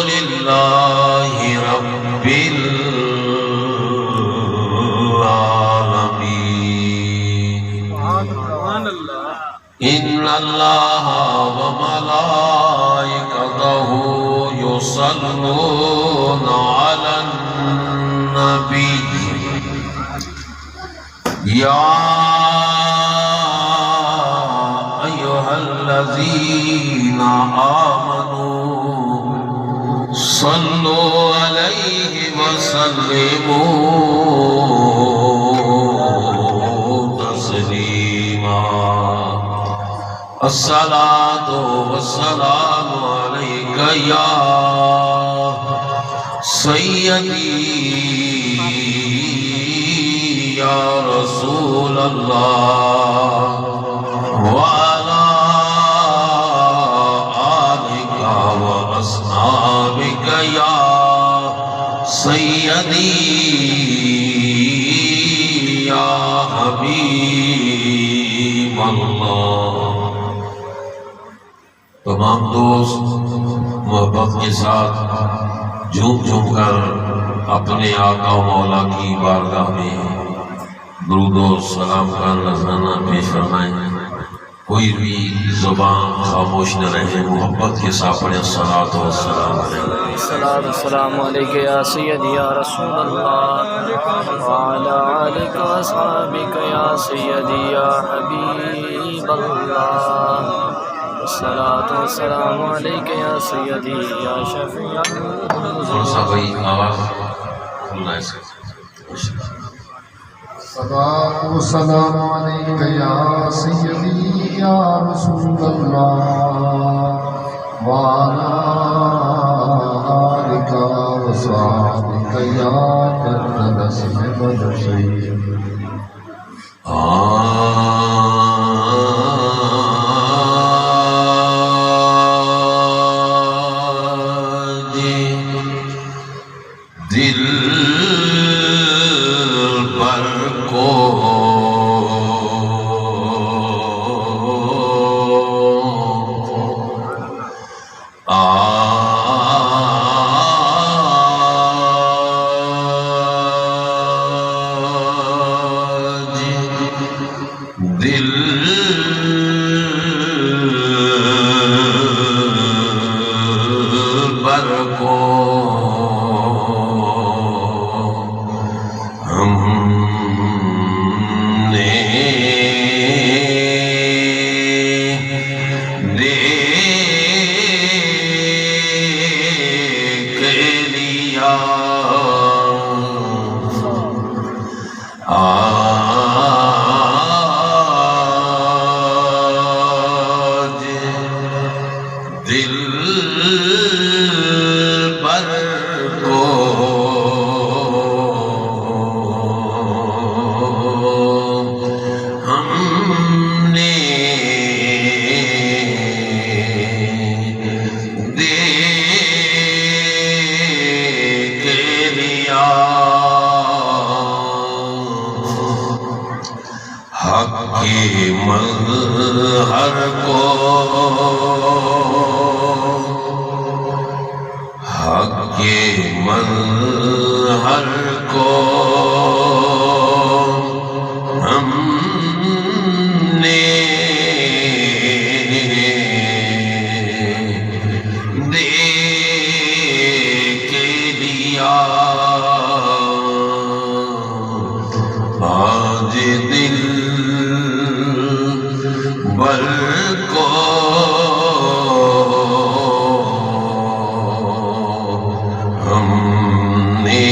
لله رب العالمين. إن الله وملائكته يصلون على النبي يا أيها الذين آمنوا صلوا عليه وسلموا تسليما. الصلاة والسلام عليك يا سيدي يا رسول الله وعلى آلك وأصحابك يا سيدي يا حبيب الله. تمام دوست محبت کے ساتھ جھوم جھوم کر اپنے آقا و مولا کی بارگاہ میں درود و سلام کا نذرانہ پیش فرمائیں. کوئی بھی زبان خاموش نہ رہے، محبت کے ساتھ پڑھیں الصلاۃ والسلام علیہ. الصلاۃ والسلام علیک یا سیدی یا رسول اللہ وعلی آلک و اصحابک یا سیدی یا حبیب اللہ. الصلاۃ والسلام علیک یا سیدی یا شفیع تھوڑا سا بھائی آواز کھلنا ہے. صلاۃ و سلام علیک یا سیدی یا رسول اللہ وعلی آلک و صحابک یا جد اسم بدشی. دل پر کو آج دل پر کو دل پر کو ہم نے دیکھ لیا. حق کے مظہر کو حق کے مظہر کو ہم نے دیکھ لیا. آج دل بر کو ہم نے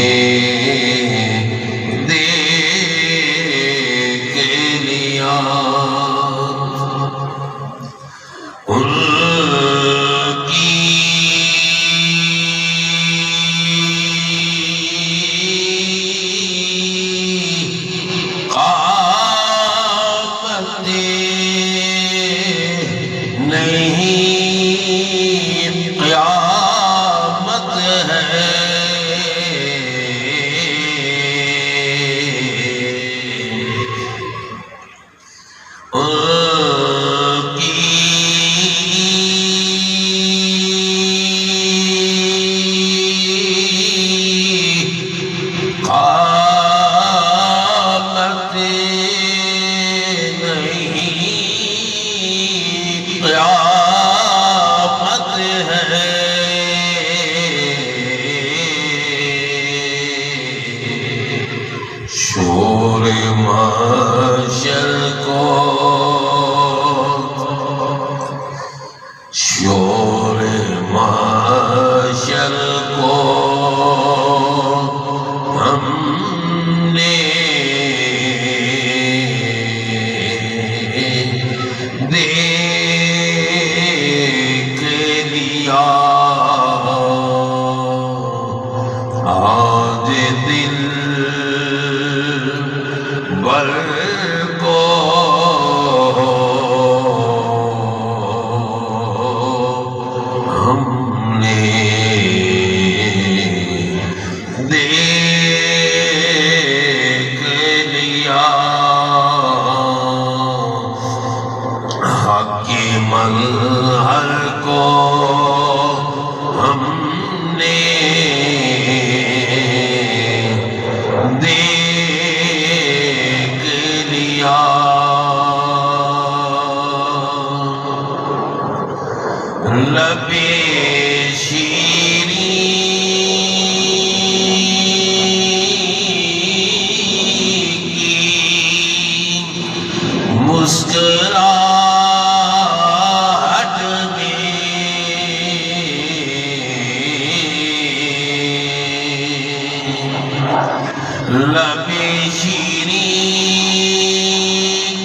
لب شیریں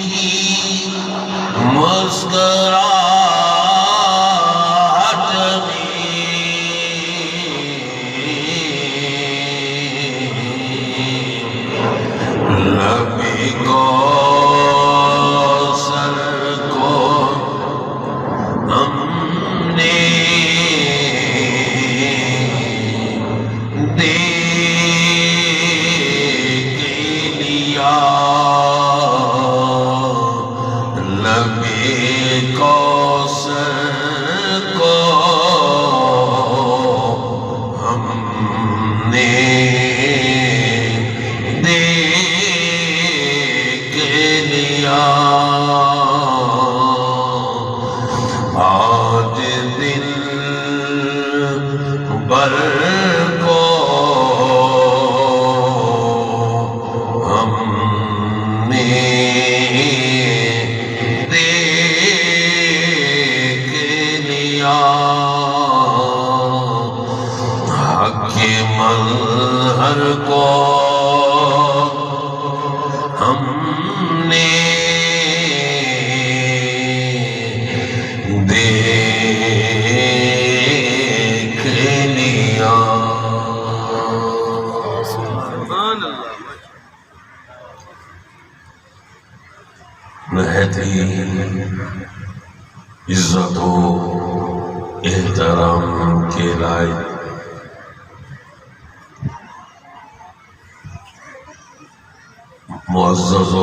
کی مسکراہٹ لب کوثر کو ہم نے دیکھ لیا لب کوثر کو ہم نے آج دل بر کو ہم نے دیکھ لیا حق مظہر کو ہم نے دیکھ لیا نہایت ہی عزت و احترام کے لائق معزز و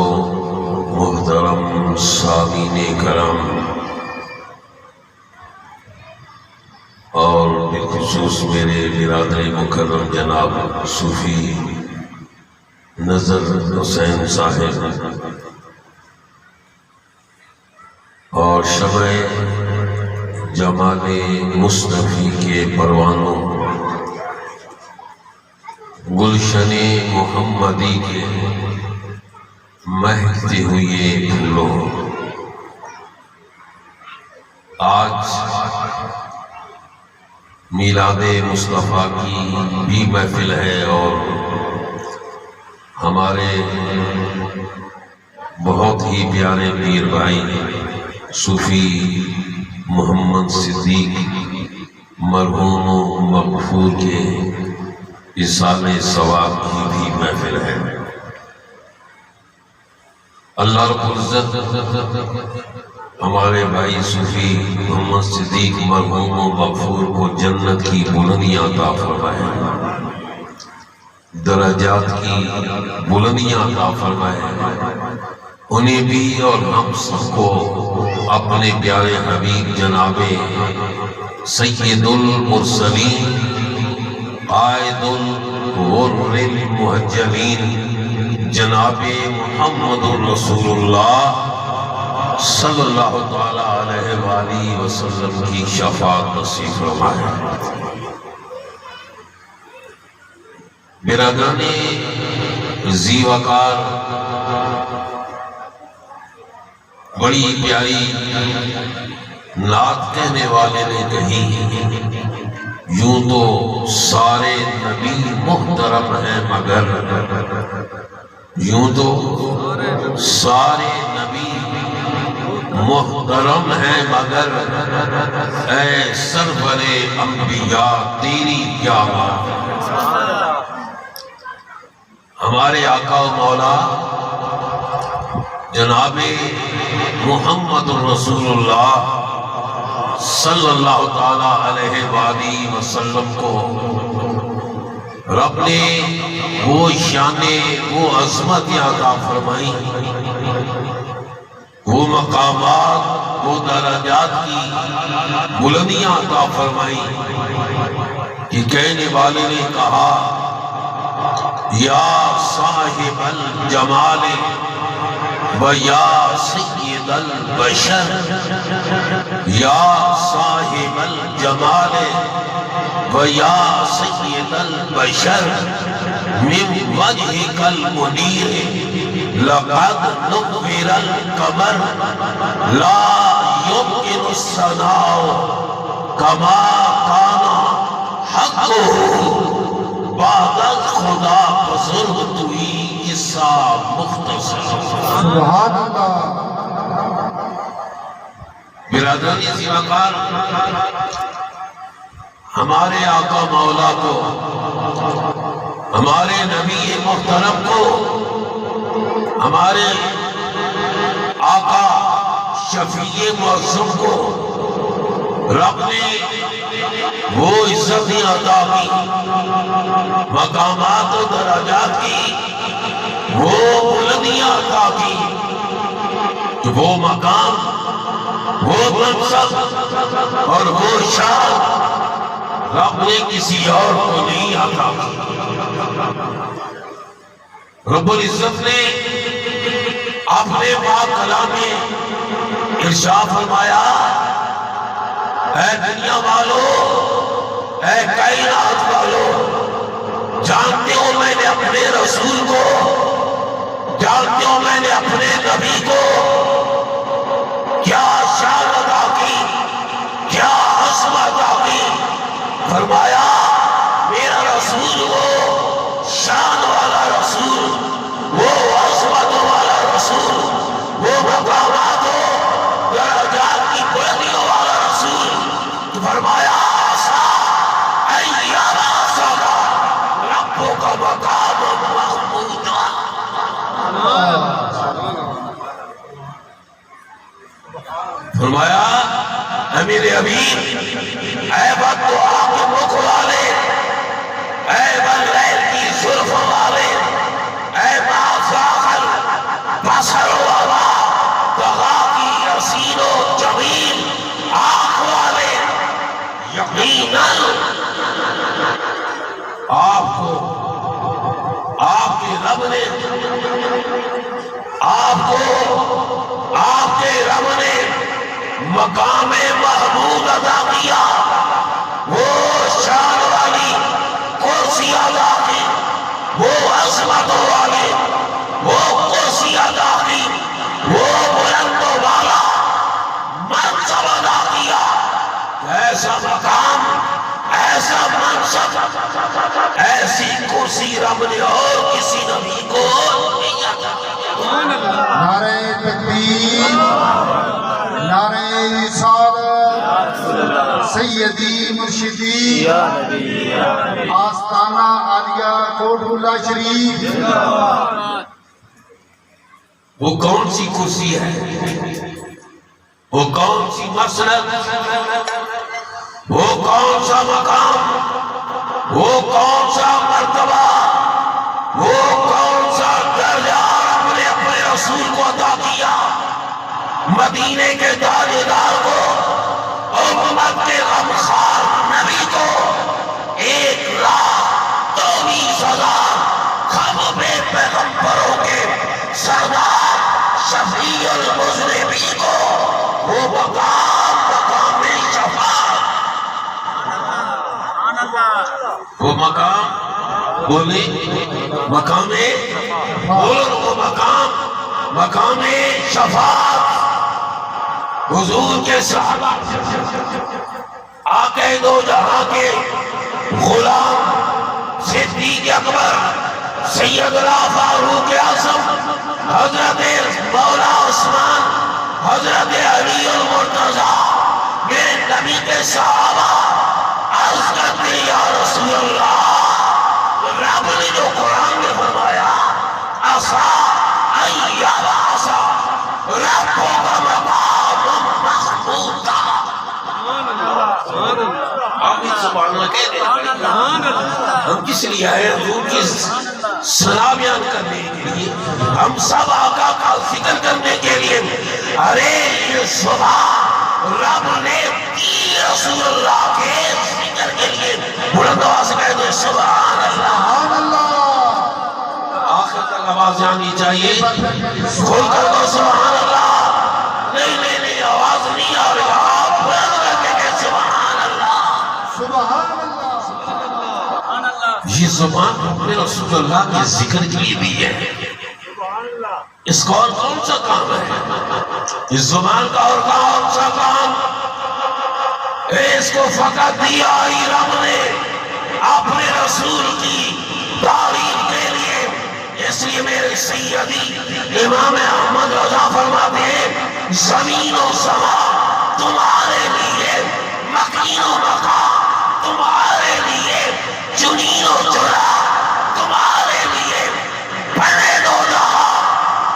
محترم سامعین کرام اور بالخصوص میرے برادر مکرم جناب صوفی نظر حسین صاحب اور شمع جمال مصطفی کے پروانوں گلشن محمدی کے مہکتے ہوئے پھولوں آج میلاد مصطفیٰ کی بھی محفل ہے اور ہمارے بہت ہی پیارے پیر بھائی صوفی محمد صدیق مرحوم و مغفور کے ایصال ثواب کی بھی محفل ہے۔ اللہ رب العزت ہمارے بھائی صوفی محمد صدیق مرحوم و مغفور کو جنت کی بلندیاں عطا فرمائے، درجات کی بلندیاں عطا فرمائے، انہیں بھی اور ہم سب کو اپنے پیارے حبیب جناب سید المرسلین قائد الغر المحجلین جناب محمد رسول اللہ صلی اللہ تعالی علیہ وآلہ وسلم کی شفاعت نصیب فرمائے۔ برادران ذی وقار، بڑی پیاری نعت کہنے والے نے کہی، یوں تو سارے نبی محترم ہیں مگر، یوں تو سارے نبی محترم ہیں مگر، اے سرور انبیاء تیری کیا بات ہے۔ ہمارے آقا و مولا جناب محمد رسول اللہ صلی اللہ تعالی علیہ وآلہ وسلم کو رب نے وہ شان، وہ عظمت عطا فرمائی، وہ مقامات، وہ درجات کی بلندیاں عطا فرمائی کہ کہنے والے نے کہا، یا صاحب الجمال و یا سید البشر، یا صاحب الجمال و یا سید البشر، من وجهك المنیر لقد نور القمر، لا يمكن الثناء كما كان حقه بعد خدا کو بزرگ توئی قصہ مختصر. سبحان اللہ. برادران زیوکار، ہمارے آقا مولا کو، ہمارے نبی محترم کو، ہمارے آقا شفیع معظم کو رب نے وہ عزتیں عطا کی، مقامات و درجات کی، وہ بلندیاں عطا کی کہ وہ مقام، وہ منصب اور وہ شان رب نے کسی اور کو نہیں عطا کی. رب العزت نے اپنے پاک کلام میں ارشاد فرمایا، اے دنیا والو، اے کائنات والو، جانتے ہو میں نے اپنے رسول کو، جانتے ہو میں نے اپنے نبی کو کیا شان عطا کی، کیا عظمت عطا کی. فرمایا میرا رسول وہ شان والا رسول، وہ عظمت والا رسول، وہ مقامات و درجات کی بلندیوں والا رسول. فرمایا آسا ایابا صدا ربوں کا مقام محمود. فرمایا امیر حبیب، اے بددعا کے مکھ والے، اے بلغیل کی زلف والے، اے مافاخر بصر والا، دغا کی حسین و جمیل آنکھ والے، یقیناً آپ کو آپ کے رب نے، آپ کو آپ کے رب نے مقام محمود عطا کیا، وہ شان والی کرسی عطا کی، وہ عظمت والی وہ کرسی عطا کی، وہ بلند و بالا منصب عطا کیا. ایسا مقام، ایسا منصب، ایسی کرسی رب نے اور کسی نبی کو نہیں عطا کیا. نعرہ تکبیر، نعرہ رسالت، سیدی مرشدی آستانہ عالیہ کوٹ اللہ شریف. وہ کون سی کرسی ہے، وہ کون سی مسلک، وہ کون سا مقام، وہ کون سا مرتبہ، وہ کون سا درجہ رب نے اپنے رسول کو عطا کیا. مدینے کے تاجدار کو، امت کے غمخوار نبی کو 1,24,000 خم بے پیغمبروں کے سردار شفیع المذنبین کو وہ مقام شفاعت، وہ مقام بولے مقام وہ مقام شفاعت حضور کے صحابہ، آقا دو جہاں کے غلام صدیق اکبر، سیدنا فاروق اعظم، حضرت مولا عثمان، حضرت علی المرتضیٰ، میرے نبی کے صحابہ عرض کرتے یا رسول اللہ، رب نے جو قرآن میں فرمایا عصا ایاب عصا ربوں کا مقام محمود تھا. آپ اس زبان میں کہہ دیں ہم کس لیے آئے حضور کی ثنا بیان کرنے کے لیے، ہم سب آقا کا ذکر کرنے کے لیے. ارے یہ صبح رب نے رسول اللہ کے ذکر کے لیے بلند آواز سے کہہ دیں سبحان اللہ. سبحان اللہ. آخر تک آواز آنی چاہیے، کھول کر دو سبحان اللہ. نہیں آواز نہیں آ رہی، آپ بلند کر کے کہہ سبحان اللہ. سبحان اللہ. یہ زبان اپنے رسول اللہ کے ذکر کے لیے بھی ہے. اس کا اور کون سا کام ہے؟ اس زبان کا اور کون سا کام؟ اس کو فقط دیا ہی رب نے اپنے رسول کی تعریف کے لیے، لیے میرے سیدی امام احمد رضا فرماتے ہیں زمین و سما تمہارے لیے، مکین و مقام تمہارے لیے، جنین و جرا تمہارے لیے، پرید و دہا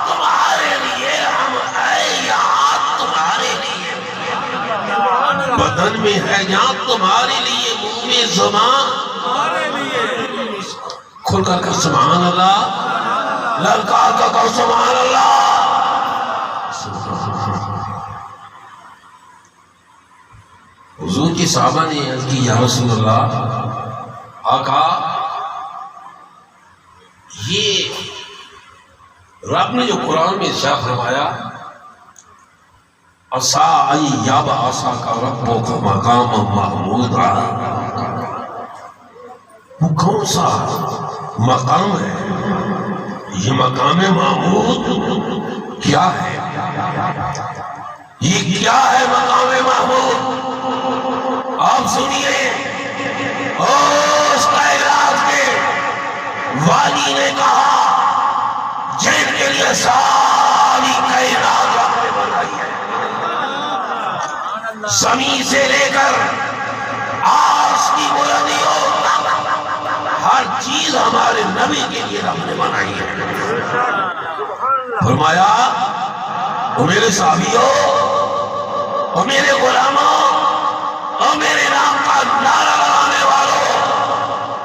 تمہارے لیے، ہم اے یہاں تمہارے لیے، بدن میں ہے جان تمہارے لیے، منہ میں زبان تمہارے لیے، کھل کر کہ سبحان اللہ، للکار کا کہ سبحان اللہ۔ حضور کی صحابہ نے عرض کی یا رسول اللہ، آقا یہ رب نے جو قرآن میں ارشاد فرمایا عسا ان یبعثک ربک مقاما محمودا، وہ کون سا مقام ہے؟ یہ مقام محمود کیا ہے؟ یہ کیا ہے مقام محمود؟ آپ سنیے، اس کائنات کے والی نے کہا جن کے لیے ساری کائنات رب نے بنائی ہے، زمین سے لے کر آس کی بلندیوں ہر چیز ہمارے نبی کے لیے رب نے بنائی ہے۔ فرمایا او میرے صحابیوں، او میرے غلاموں، او میرے نام کا نعرہ لگانے والوں،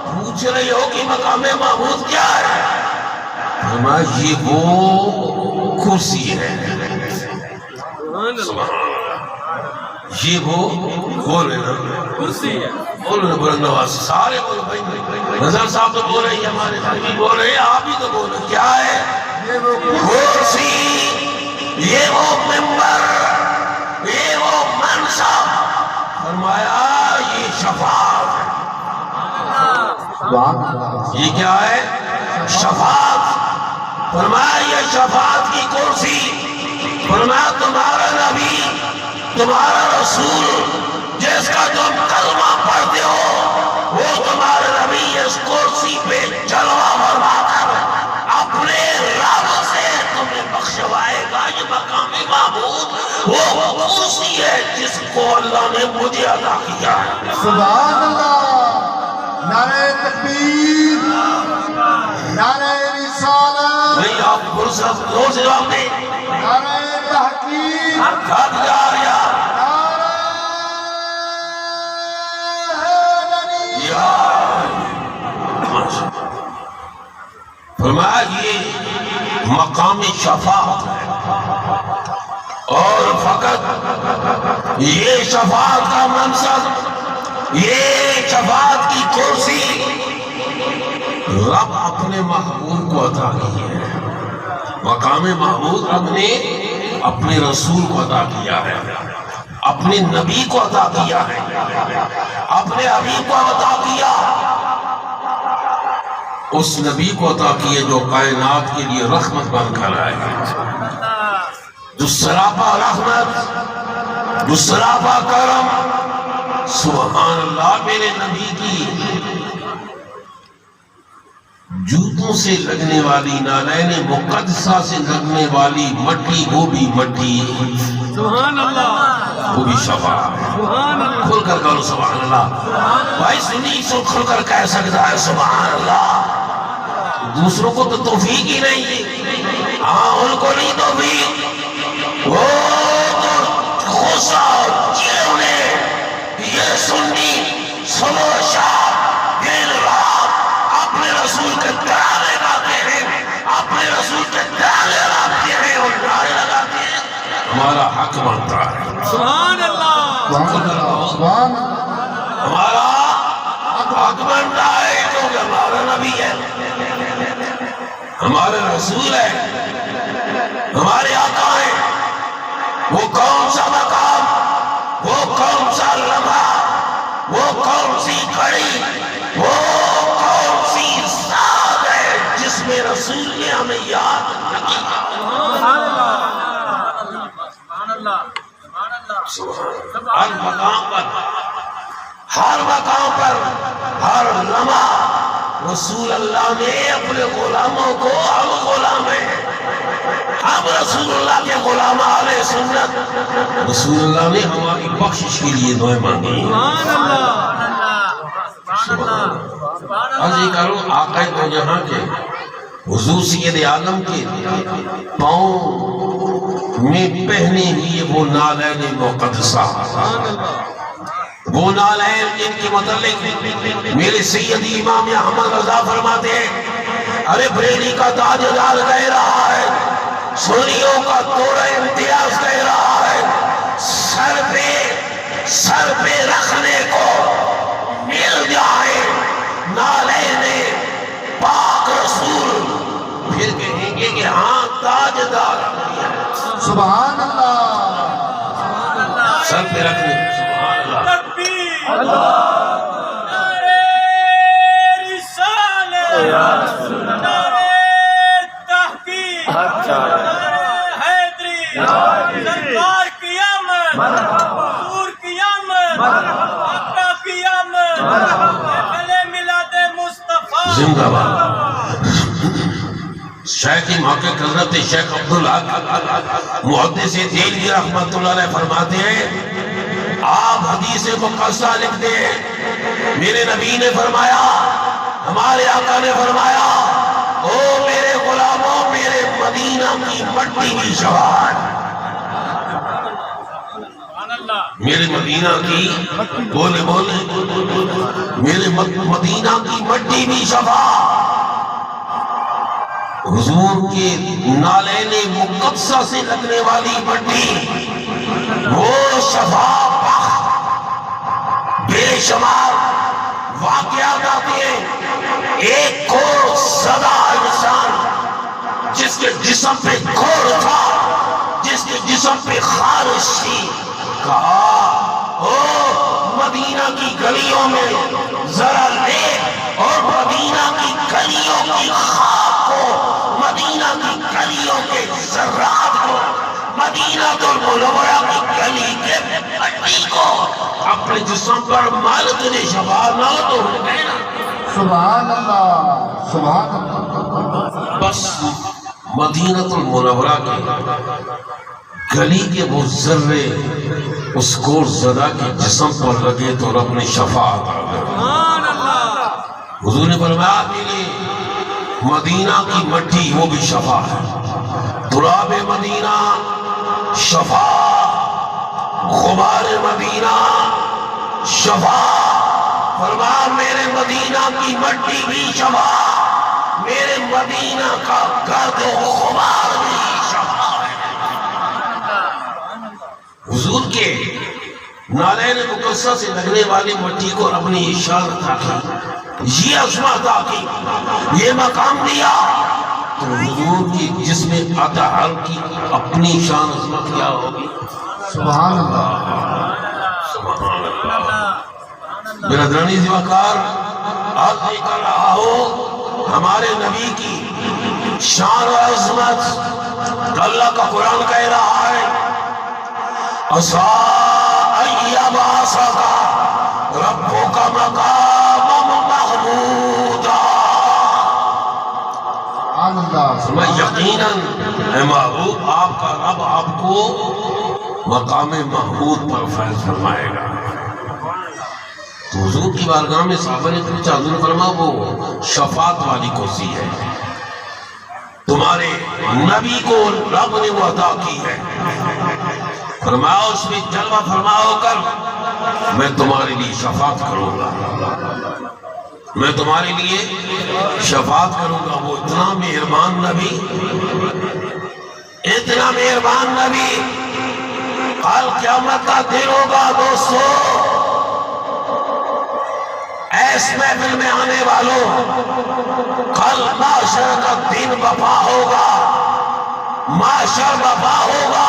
پوچھ رہے ہو کہ مقام محمود کیا ہے؟ فرمایا یہ وہ کرسی ہے، یہ وہ بولے نا کرسی ہے، بولے بلند آواز سے سارے بولو بھائی، نظر صاحب تو بول رہے ہیں، ہمارے بھائی بھی بول رہے ہیں، آپ ہی تو بولو کیا ہے؟ کرسی، یہ وہ منبر، یہ وہ منصب، فرمایا یہ شفاعت ہے۔ یہ کیا ہے؟ شفاعت۔ فرمایا یہ شفاعت کی کرسی، فرمایا تمہارا نبی، تمہارا رسول جس کا تم کلمہ پڑھتے ہو، وہ تمہارا نبی اس کرسی پہ جلوہ فرما کر اپنے رب سے تمہیں بخشوائے گا۔ یہ مقام محمود وہ کرسی ہے جس کو اللہ نے مجھے عطا کیا ہے۔ سبحان اللہ، نعرہ تکبیر، نعرہ رسالت، نہیں آپ فرصت زور سے جواب دیں، نعرہ تحقیق، حق جاریہ، فرمایا یہ مقام شفاعت ہے، اور فقط یہ شفاعت کا منصب، یہ شفاعت کی کرسی رب اپنے محبوب کو عطا کی ہے۔ مقام محمود رب نے اپنے رسول کو عطا کیا ہے، اپنے نبی کو عطا کیا ہے، اپنے حبیب کو عطا کیا، اس نبی کو عطا کیے جو کائنات کے لیے رحمت بن کر آئے، جو سراپا رحمت، جو سراپا کرم۔ سبحان اللہ، میرے نبی کی جوتوں سے لگنے والی، نالین مقدسہ سے لگنے والی مٹی، وہ بھی مٹی، سبحان اللہ، وہ بھی شفاعت ہے۔ سبحان اللہ، کھل کر کہو سبحان اللہ۔ بھائی سنی سو کھل کر کہہ سکتا ہے سبحان اللہ، دوسروں کو تو توفیق ہی نہیں ہے، ہاں ان کو نہیں توفیق، وہ تو غصہ جیوں نے یہ سنی سنو شاہ دل رات اپنے رسول کے ترانے گاتے ہیں، اپنے رسول کے ترانے لگاتے ہیں اور نعرے لگاتے ہیں، ہمارا حق بنتا ہے۔ سبحان اللہ، سبحان اللہ، ہمارا حق بنتا ہے کیونکہ ہمارا نبی ہے، ہمارے رسول ہے، ہمارے آقا ہیں۔ وہ کون سا مقام، وہ کون سا لمحہ، وہ کون سی گھڑی، وہ کون سی ذات ہے جس میں رسول نے ہمیں یاد رکھی۔ ہر مقام پر، ہر مقام پر، ہر لمحہ رسول اللہ نے اپنے غلاموں کو ہم غلام ہیں، ہم رسول اللہ کے غلام اہل سنت، رسول اللہ نے ہماری بخشش کے لیے دعائیں مانگی۔ عرض کرو آقا دو جہاں کے حضور سید عالم کے پاؤں میں پہنے ہوئے وہ نالین مقدسہ، وہ نالین جن کے متعلق میرے سیدی امام احمد رضا فرماتے ہیں ارے بریلی کا تاجدار کہہ رہا ہے، سنیوں کا توڑا امتیاز کہہ رہا ہے، سر پہ رکھنے کو مل جائے نالین پاک رسول، پھر کہیں گے کہ ہاں تاجدار، سبحان اللہ، سر پہ رکھنے کو سبحان اللہ۔ زندہ باد۔ شیخ محقق حضرت شیخ عبدالحق محدث دہلوی رحمۃ اللہ علیہ فرماتے ہیں آپ حدیث مقدسہ لکھتے ہیں میرے نبی نے فرمایا، ہمارے آقا نے فرمایا او میرے غلاموں میرے مدینہ کی مٹی بھی شفاعت، میرے مدینہ کی بولے میرے مدینہ کی مٹی بھی شفاعت، حضور کے نالین مقدسہ سے لگنے والی مٹی وہ شفاعت بخش، بے شمار واقعات آتے ہیں، ایک کو سدا انسان جس کے جسم پہ کھور تھا، جس کے جسم پہ خارش تھی، کہا او مدینہ کی گلیوں میں ذرا لے اور مدینہ کی گلیوں کی خاک کو، مدینہ کی گلیوں کے ذرات کو، مدینہ المنورہ کی گلی کے مٹی کو اپنے جسم پر مال تجھے شفا نہ تو سبحان اللہ، سبحان اللہ۔ بس مدینہ المنورہ کی گلی کے وہ ذرے اس کور زدہ کے جسم پر لگے تو رب نے شفاعت آ گئی۔ حضور نے فرمایا میری مدینہ کی مٹی وہ بھی شفا ہے، تراب مدینہ شفا، غبار مدینہ شفا، فرمایا میرے مدینہ کی مٹی بھی شفا، میرے مدینہ کا گرد و غبار بھی شفا ہے۔ حضور کے نالین مقدسہ سے لگنے والی مٹی کو رب نے اشارت عطا کی، یہ عظمت عطا کی، یہ مقام دیا، تو حضور کی جسم اطہر کی اپنی شان عظمت کیا ہوگی؟ سبحان اللہ، سبحان اللہ۔ میرا درانی زیوکار آج دیکھ کر رہا ہو ہمارے نبی کی شان و عظمت، اللہ کا قرآن کہہ رہا ہے عسیٰ ان یبعثک ربک مقاما محمودا، سبحان اللہ، یقیناً اے محبوب آپ کا رب آپ کو مقام محمود پر فیض فرمائے گا۔ تو حضور کی بارگاہ میں صحابہ نے پوچھا، حضور نے فرمایا وہ شفاعت والی کرسی ہے، تمہارے نبی کو رب نے وہ عطا کی ہے، فرمایا اس میں جلوہ فرما ہو کر میں تمہارے لیے شفاعت کروں گا، میں تمہارے لیے شفاعت کروں گا۔ وہ اتنا مہربان نبی، اتنا مہربان نبی، کل قیامت کا دن ہوگا دوستو، ایس محفل میں آنے والوں، کل معاشر کا دن بپا ہوگا، معاشر بپا ہوگا،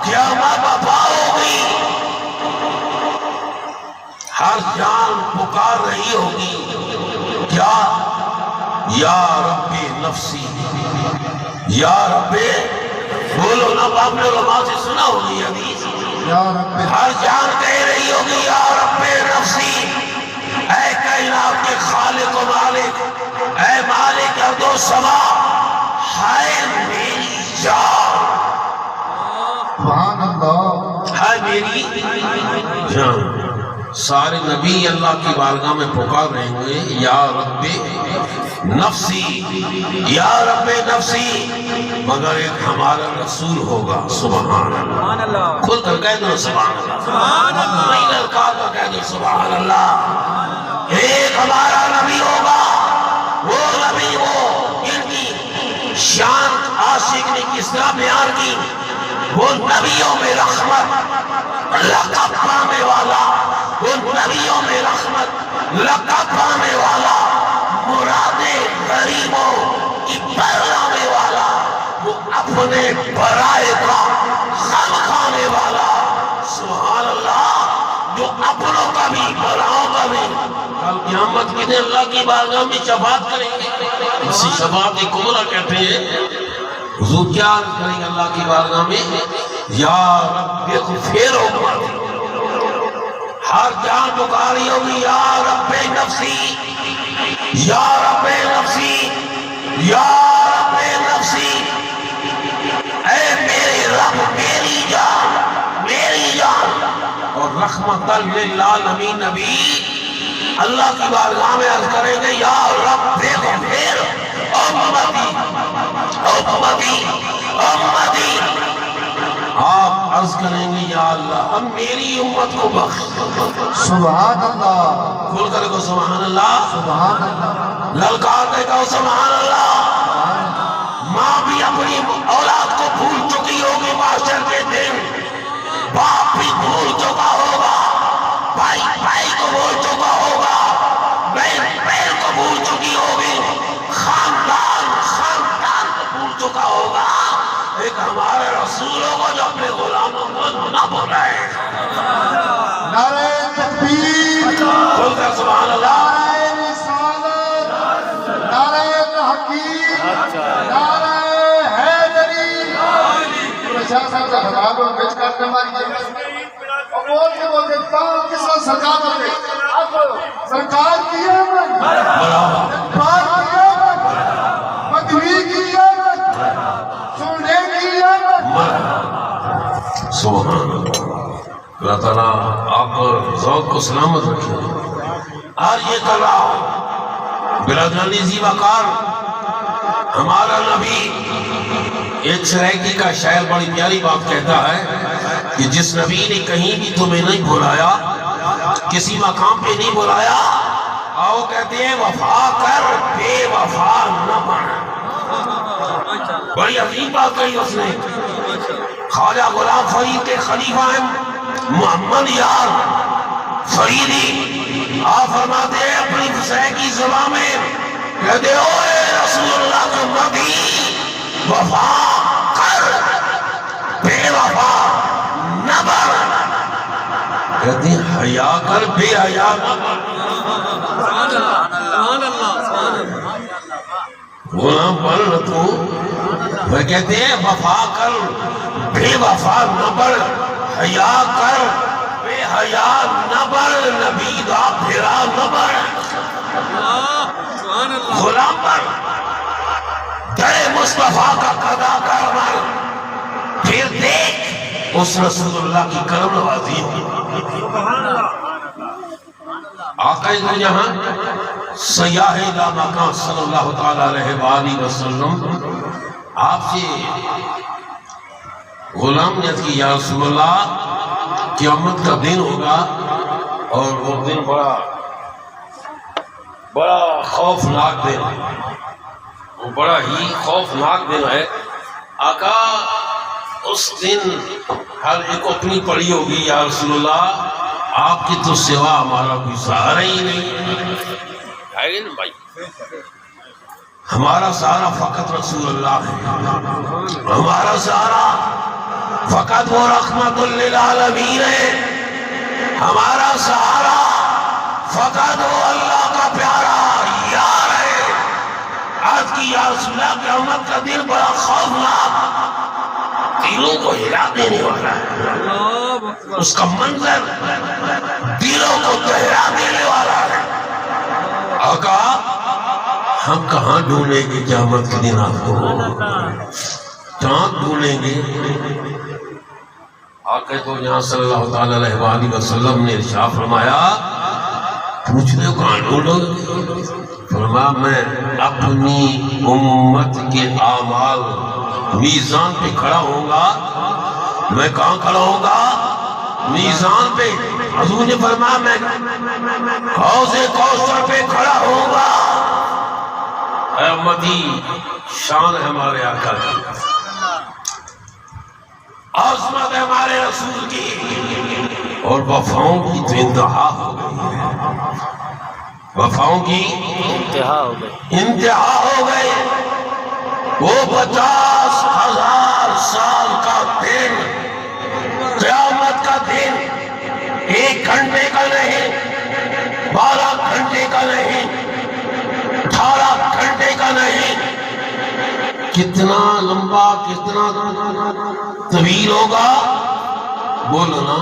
قیامت بپا ہوگی، ہر جان پکار رہی ہوگی کیا؟ یا رب نفسی، یا رب، بولو نا، آپ نے علماء سے سنا ہوگی حدیث، یا رب، ہر جان کہہ رہی ہوگی یا رب نفسی، اے کائنات کے خالق و مالک، و سما ہے میری جان، سبحان اللہ، ہے میری جان۔ سارے نبی اللہ کی بارگاہ میں پکار رہے ہوئے یا رب نفسی، یا رب نفسی، مگر ایک ہمارا رسول ہوگا، سبحان اللہ، کھل کر کہہ دو سبحان اللہ، نہیں لڑکا کر کہہ دو سبحان اللہ۔ ایک ہمارا نبی ہوگا، وہ نبی ہو ان کی شان عاشق نے کس طرح بیان کی، وہ نبیوں میں رحمت لقب پانے والا، وہ نبیوں میں رحمت لقب پانے والا، مرادیں غریبوں کی پہلانے والا، وہ اپنے برائے کا غم کھانے والا، سبحان اللہ، جو اپنوں کا بھی براؤں کا بھی کل قیامت کے دن اللہ کی بارگاہ میں شفاعت کریں گے۔ اسی شفاعت کبریٰ کہتے ہیں۔ حضور کیا کریں گے اللہ کی بارگاہ میں؟ یا رب اغفر امتی، ہر جان پکاری ہوگی یا رب نفسی، یا رب نفسی، یا رب نفسی، اے میرے رب میری جان، میری جان۔ اور رحمت للعالمین نبی اللہ کی بارگاہ میں عرض کریں گے یا رب اغفر امتی، امتی، امتی۔ آپ عرض کریں گے یا اللہ اب میری امت کو بخش، سبحان اللہ، کھول کر کو سبحان اللہ، سبحان اللہ، للکار دے کہو سبحان اللہ۔ ماں بھی اپنی اولاد کو بھول چکی ہوگی معاشر کے دن، باپ بھی بھول چکا ہوگا، بھائی بھائی کو بھول چکا ہوگا، بہن بہن کو بھول چکی ہوگی، خاندان خاندان کو بھول چکا ہوگا، ایک ہمارے رسولوں کو جو اپنے غلاموں کو نہ بھولائے۔ نعرہ تکبیر، کھول کر سبحان اللہ، نعرہ رسالت، نعرہ تحقیق، نعرہ حیدری۔ شاہ صاحب کا خطاب اور بیچ کرتے ہماری اور بولتے کس وقت سرکار ہوتے اب سرکار کی آمد، سرکار کی آمد، مدوی کی آمد، سننے کی آمد۔ سبحان اللہ۔ اللہ تعالیٰ آپ پر ذوق کو سلامت رکھے۔ آج یہ کر رہا ہوں برادرانی ذی وقار، ہمارا نبی ایک سرائکی کا شاعر بڑی پیاری بات کہتا ہے کہ جس نبی نے کہیں بھی تمہیں نہیں بلایا، کسی مقام پہ نہیں بلایا، آؤ کہتے ہیں وفا کر بے وفا نہ بن۔ بڑی عظیم بات کہی اس نے۔ خواجہ غلام فرید کے خلیفہ ہیں محمد یار فریدی، آپ فرماتے ہیں اپنی فصیح کی زبان میں کہتے ہو اے رسول اللہ کا نبی، وفا کر بے وفا نہ بن۔ کہتے ہیں حیا کر بے حیا نہ بن۔ غلام بن تو وہ کہتے ہیں وفا کر بے وفا نہ بن، حیا کر بے حیا نہ بن، نبی دا پھرا نہ بن۔ غلام بن، در مصطفیٰ کا قضا کر بن، پھر دیکھ اس رسول اللہ کی کرم نوازی ہوئی۔ آقا دو جہاں سیاح دا مکان صلی اللہ تعالیٰ علیہ وآلہ وسلم آپ سے غلام نے کی یا رسول اللہ قیامت کا دن ہوگا اور وہ دن بڑا خوفناک دن، وہ بڑا ہی خوفناک دن ہے۔ آقا اس دن ہر ایک اپنی پڑی ہوگی یا رسول اللہ آپ کی تو سوا ہمارا کوئی سہارا ہی نہیں ہے نا بھائی، ہمارا سہارا فقط رسول اللہ ہے، ہمارا سہارا فقط وہ رحمت للعالمین ہے، ہمارا سہارا فقط وہ اللہ کا پیارا یار ہے۔ آج کی یا رسول اللہ قیامت کا دن بڑا خوفناک، دلوں کو ہلا دینے والا ہے، اس کا منظر دلوں کو دہرا دینے والا ہے۔ آقا ہم کہاں ڈھونڈیں گے قیامت کے دن آپ کو؟ چاند ڈھونڈیں گے؟ آقا تو یہاں صلی اللہ تعالی علیہ وآلہ وسلم نے ارشاد فرمایا پوچھنے کو کہاں ڈھونڈو گے؟ فرمایا میں اپنی امت کے اعمال میزان پہ کھڑا ہوں گا. میں کہاں کھڑا ہوں گا؟ میزان پہ. حضور نے فرمایا میں حوض کوثر پہ کھڑا ہوں گا. اے امتی، شان ہے ہمارے آقا کی، عظمت ہے ہمارے رسول کی، اور وفاؤں کی تو انتہا ہو گئی ہے. وفاؤں کی انتہا ہو گئی. وہ 50,000 سال کا دن، قیامت کا دن 1 گھنٹے کا نہیں، 12 گھنٹے کا نہیں، 18 گھنٹے کا نہیں. کتنا لمبا، کتنا طویل ہوگا؟ بولو نا،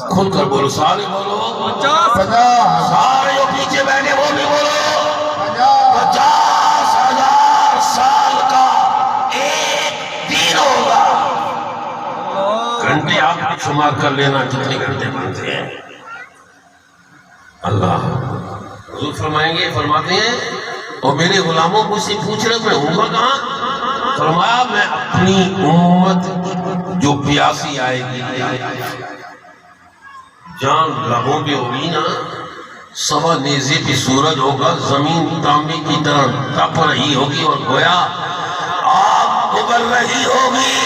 کھل کر بولو، سارے بولو. 50,000 سارے جو پیچھے بیٹھے وہ بھی بولو. 50,000 سال کا ایک دن ہوگا. گھنٹے آپ شمار کر لینا کتنے گھنٹے بنتے ہیں. اللہ حضور فرمائیں گے، فرماتے ہیں اور میرے غلاموں مجھ سے پوچھ رہے میں ہوں گا کہاں؟ فرمایا میں اپنی امت جو پیاسی آئے گی، جان لبوں پہ ہوگی نا، سوا نیزے پہ سورج ہوگا، زمین تانبے کی طرح تپ رہی ہوگی اور گویا آگ ابل رہی ہوگی.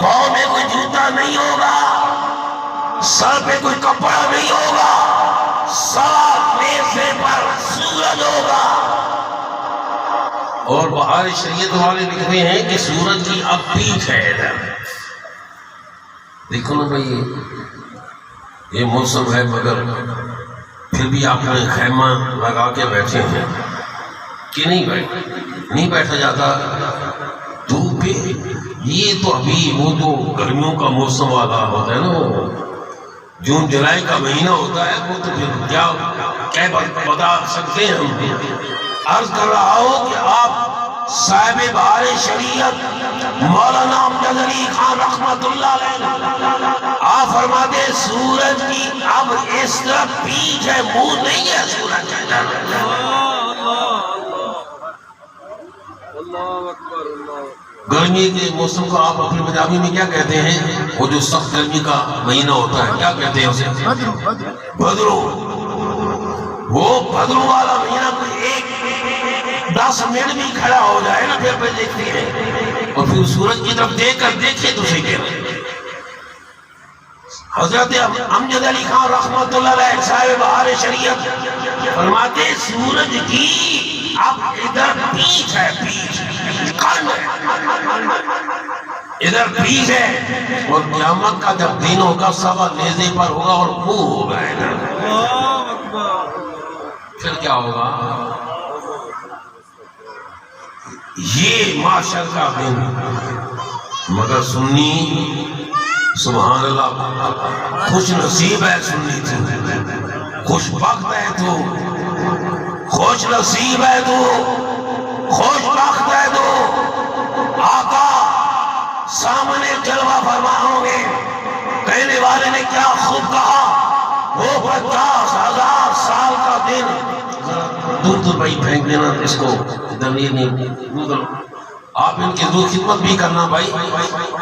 پاؤں میں کوئی جوتا نہیں ہوگا، سر پہ کوئی کپڑا نہیں ہوگا، سوا نیزے پر سورج ہوگا. اور بہار شریعت والے لکھتے ہیں کہ سورج کی اب پیٹھ ہے ادھر. دیکھو نا بھائی، یہ موسم ہے مگر پھر بھی آپ نے خیمہ لگا کے بیٹھے ہیں کہ نہیں بھائی؟ نہیں بیٹھا جاتا دھوپ پہ. یہ تو ابھی وہ تو گرمیوں کا موسم والا ہوتا ہے نا، وہ جون جولائی کا مہینہ ہوتا ہے، وہ تو پھر کیا بتا سکتے ہیں ہم. عرض کر رہا ہوں کہ آپ صاحب بہار شریعت مولانا امجد علی خان رحمت اللہ علیہ آپ فرماتے ہیں سورج کی اب اس طرح پیچھ ہے، منہ نہیں ہے سورج کا. گرمی کے موسم کو آپ اپنی پنجابی میں کیا کہتے ہیں؟ وہ جو سخت گرمی کا مہینہ ہوتا ہے کیا کہتے ہیں اسے؟ بدرو. وہ بدرو والا مہینہ کوئی 10 منٹ بھی کھڑا ہو جائے نا پھر دیکھتے ہیں، اور پھر سورج کی طرف دیکھ کر دیکھے تو صحیح کہہ رہے. حضرت امجد علی خان رحمت اللہ علیہ صاحب بہار شریعت فرماتے سورج کی اب ادھر پیچھ ہے، پیچھ ادھر پیچھ ہے، اور قیامت کا جب دن ہوگا سوا نیزے پر ہوگا اور منہ ہوگا ادھر. پھر کیا ہوگا؟ یہ معاشر کا دن. مگر سنی سبحان اللہ خوش نصیب ہے، سنی تو خوش بخت ہے، تو خوش نصیب ہے، تو خوش بخت ہے. تو آقا سامنے جلوہ فرما ہوں گے. کہنے والے نے کیا خوب کہا، وہ 50,000 سال کا دن. دور دور بھائی پھینک دینا اس کو، ادھر نہیں. آپ ان کی حضور خدمت بھی کرنا بھائی.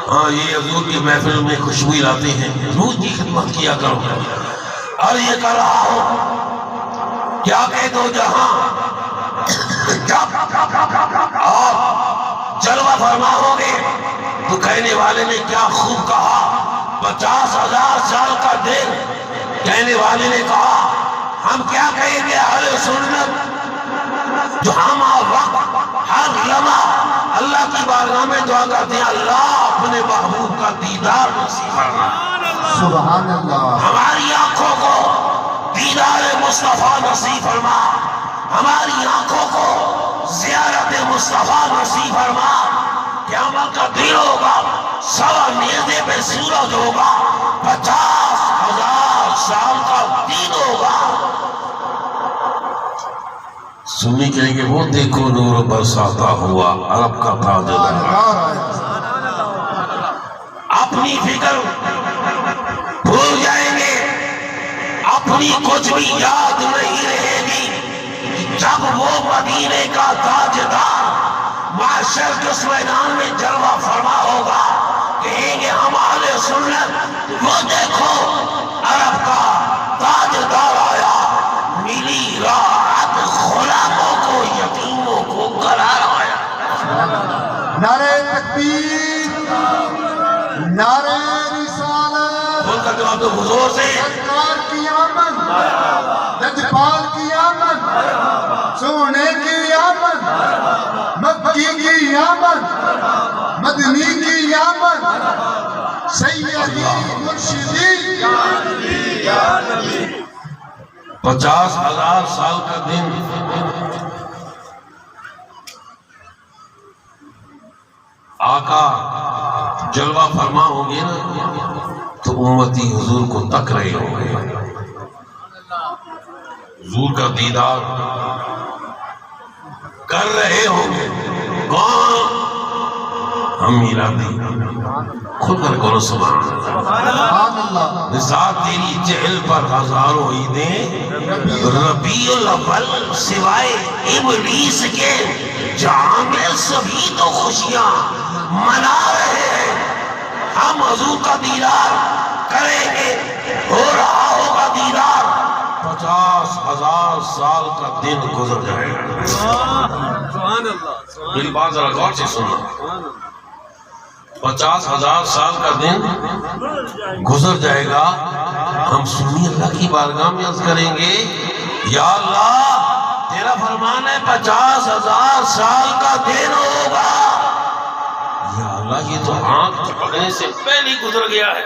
ہاں یہ حضور کی محفل میں خوشبو لاتے ہیں، حضور کی خدمت کیا کرو. اور یہ کر رہا ہوں کیا کہہ دو جہاں جب آپ جلوہ فرما ہوگے تو کہنے والے نے کیا خوب کہا، 50,000 سال کا دن. کہنے والے نے کہا ہم کیا کہیں گے اہل سنت جو ہم وقت ہر لمحہ اللہ کی بارگاہ میں دعا کرتے ہیں، اللہ اپنے محبوب کا دیدار نصیب فرما. سبحان اللہ. ہماری آنکھوں کو دیدار مصطفیٰ نصیب فرما، ہماری آنکھوں کو زیارت مصطفیٰ نصیب فرما. قیامت کا دن ہوگا، سوا نیزے پہ سورج ہوگا، 50,000 سال کا دن ہوگا. سنی کہیں گے وہ دیکھو نور برساتا ہوا عرب کا تاج لہرا، اپنی فکر بھول جائیں گے، اپنی کچھ بھی یاد نہیں رہے گی، جب وہ مدینے کا تاجدار معاشر کے اس میدان میں جلوہ فرما ہوگا، کہیں گے ہم اہل سنت وہ دیکھو عرب کا تاجدار آیا، ملی راحت غلاموں کو یتیموں کو قرار آیا۔ نعرہ تکبیر، نعرہ رسالت، ان کا جواب تو حضور سے سرکار کی آمد، لجپال کی آمد، سونے کی آمد، مکی کی آمد، مدنی کی آمد، سیدی مرشدی 50,000 سال کا دن آقا جلوہ فرما ہوں گے نا تو امتی حضور کو تک رہے ہوں گے، حضور کا دیدار کر رہے ہوں گے۔ کون؟ ہم میلادی کھل کر کرو سبحان اللہ۔ سبحان اللہ۔ نثار تیری چہل پر ہزاروں عیدیں، ربیع الاول سوائے ابلیس کے جہاں میں سبھی تو خوشیاں منا رہے ہیں۔ ہم حضور کا دیدار کریں گے، ہو رہا ہوگا دیدار، 50,000 سال کا دن گزر جائے گا۔ میری بات ذرا غور سے سننا، 50,000 سال کا دن گزر جائے گا، ہم سنی اللہ کی بارگاہ میں عرض کریں گے یا اللہ تیرا فرمان ہے 50,000 سال کا دن ہوگا، یا اللہ یہ تو آنکھ جھپکنے سے پہلے گزر گیا ہے۔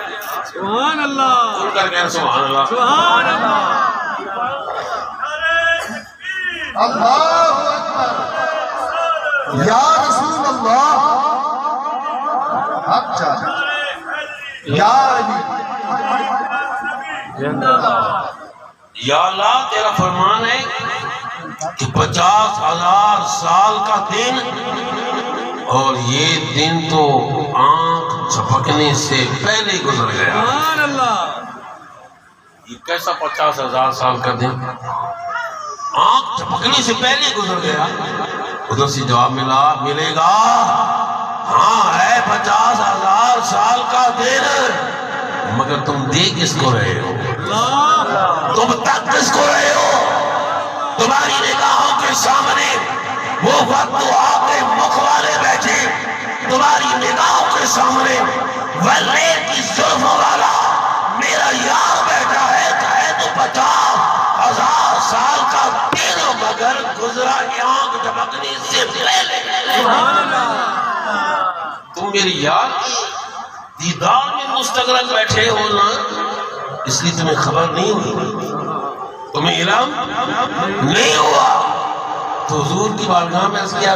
سبحان اللہ، کھل کر کہہ سبحان اللہ۔ سبحان اللہ۔ اللہ اکبر، یا رسول اللہ، حق چاہے، یا علی، یا اللہ تیرا فرمان ہے کہ 50,000 سال کا دن، اور یہ دن تو آنکھ جھپکنے سے پہلے گزر گیا۔ سبحان اللہ۔ یہ کیسا 50,000 سال کا دن آنکھ جھپکنے سے پہلے گزر گیا؟ ادھر سے جواب ملے گا ہاں ہے 50,000 سال کا دن، مگر تم دے کس کو رہے ہو؟ تم تک کس کو رہے ہو؟ تمہاری نگاہوں کے سامنے وہ وقت آ کے مکھ والے بیٹھے، تمہاری نگاہوں کے سامنے ولے کی زلفوں والا میرا یار بیٹھا ہے، کہے تو 50,000 سال کا دن مگر گزرا آنکھ جھپکنے سے پہلے۔ تم میری یار دیدار میں مستغرق بیٹھے ہو نا، اس لیے تمہیں خبر نہیں ہوئی، تمہیں علم نہیں ہوا، تو حضور کی بارگاہ میں عرض کیا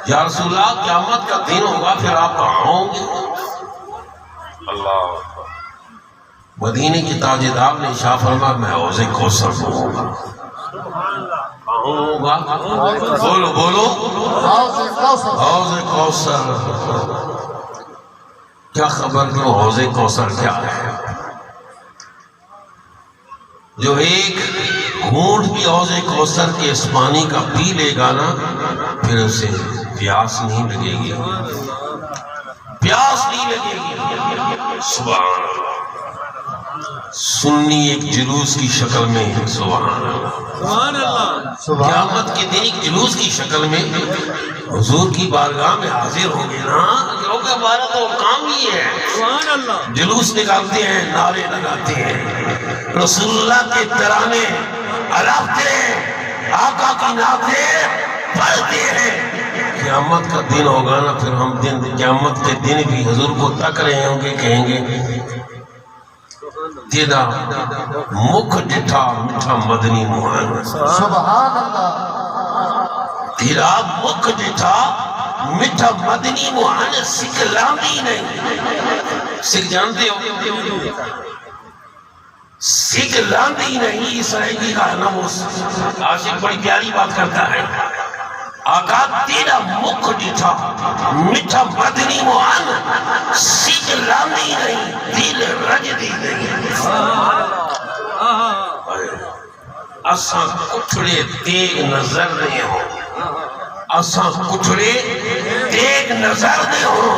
یا رسول اللہ قیامت کا دن ہوگا پھر آپ کہاں ہوں گے؟ اللہ مدینے کی تاجدار نے شاہ فرما میں حوض کوثر میں ہوں گا۔ کہاں ہوں گا؟ بولو بولو، حوض کوثر۔ حوض کوثر۔ کیا خبر کہ وہ حوض کوثر کیا ہے؟ جو ایک گھونٹ بھی حوض کوثر کے اس پانی کا پی لے گا نا، پھر اسے پیاس نہیں لگے گی، پیاس نہیں لگے گی۔ سبحان اللہ۔ سنی ایک جلوس کی شکل میں، سبحان اللہ، سبحان اللہ۔ قیامت کے دن ایک جلوس کی شکل میں حضور کی بارگاہ میں حاضر ہوں گے نا، کیونکہ ہمارا تو کام ہی ہے سبحان اللہ۔ جلوس نکالتے ہیں، نعرے لگاتے ہیں، رسول اللہ کے ترانے الاپتے ہیں، آقا کی نعتیں پڑھتے ہیں۔ قیامت کا دن ہوگا نا، پھر ہم قیامت کے دن بھی حضور کو تک رہے ہوں گے، کہیں گے تیرا مکھ ڈٹھا میٹھا مدنی محمد، سبحان اللہ۔ تیرا مکھ ڈٹھا میٹھا مدنی محمد، سکھ لاندی نہیں، سکھ جانتے ہو؟ سگلاندی نہیں اسرائیلی کا ناموس. عاشق بڑی پیاری بات کرتا ہے. آقا تیرا مکھ ڈٹھا میٹھا مدنی موہن سگلاندی نہیں دل رجدی نہیں. اساں کٹھڑے تیگ نظر نہیں ہو. اساں کٹھڑے تیگ نظر نہیں ہو.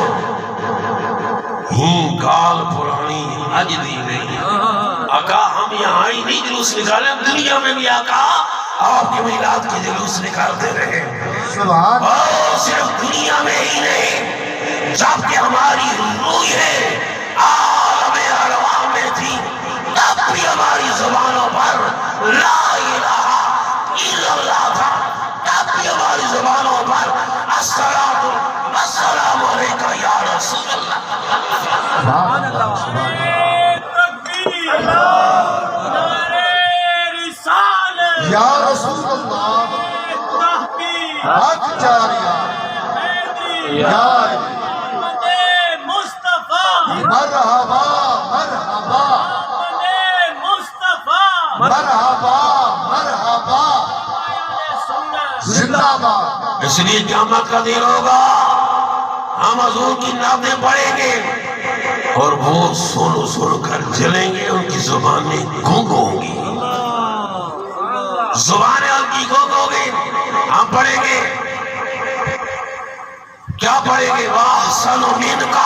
ہی گال پرانی اجدی نہیں. آقا ہم یہاں ہی نہیں جلوس نکالے, ہم دنیا میں بھی آقا آپ کے میلاد کے جلوس نکالتے رہے. سبحان اور صرف دنیا میں ہی نہیں, جب کہ ہماری روح ہے عالم ارواح میں تھی, تب بھی ہماری زبانوں پر لا الہ الا اللہ تھا. تب بھی ہماری زبانوں پر الصلاۃ والسلام علیکہ یا رسول اللہ. یا رسول اللہ حق جاریہ یا مرحبا مرحبا مرحبا مرحبا زندہ باد. اس لیے قیامت کا دن ہوگا, ہم حضور کی نعتیں پڑھیں گے اور وہ سن سن کر چلیں گے. ان کی زبانیں گونگ ہوں گی, زبانیں ان کی گونگ ہوں گی. ہم پڑھیں گے, کیا پڑھیں گے؟ وَأَحْسَنُ مِنْكَ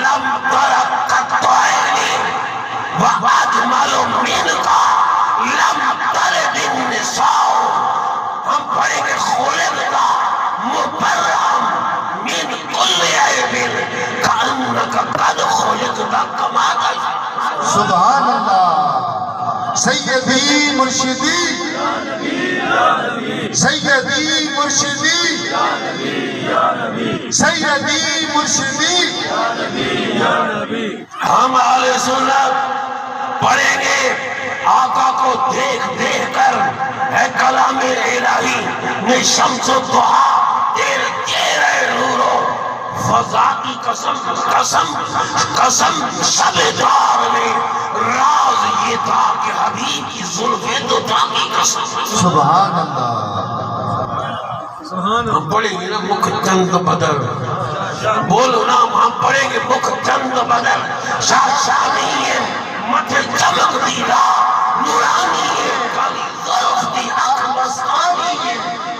لَمْ تَرَ قَطُّ عَيْنِي وَأَجْمَلُ مِنْكَ لَمْ تَلِدِ النِّسَاءُ. ہم پڑھیں گے خُلِقْتَ مُبَرَّأً مِنْ كُلِّ عَيْبٍ كَأَنَّكَ قَدْ خُلِقْتَ كَمَا تَشَاءُ. سبحان اللہ. سیدی مرشدی سیدی مرشدی سیدی مرشدی. ہم اہل سنت پڑھیں گے آقا کو دیکھ دیکھ کر, اے کلام الہی میں شمس و ضحیٰ تیرے چہرے نور و فضا کی قسم قسم قسم شب دار میں راز یہ تھا کہ حبیب کی زلفیں تو تھا کی قسم. سبحان اللہ. ہم پڑھیں گے نا مکھ چند بدر, بولو نا, ہم پڑھیں گے مکھ چند بدر. شاہ شاہ نہیں ہے مٹھے چمک دیلا, نورانی ہے کالی ظرف دی اکھ مستانی ہے,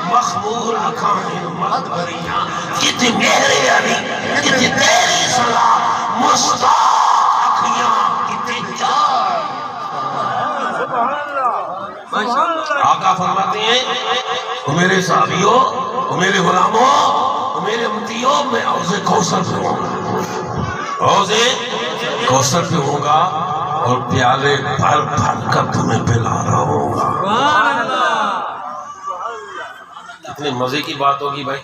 مخمور اکھانیں مد بریاں کتی میرے علی کتی تیری صلاح مشتاق اکھیاں کتی جان. آقا فرماتے ہیں, میرے صحابیوں, میرے غلاموں, میرے امتیوں, میں حوض کوثر پہ ہوں گا, حوض کوثر پہ ہوں گا اور پیالے بھر بھر کر تمہیں پلا رہا ہوں گا. کتنے مزے کی بات ہوگی بھائی.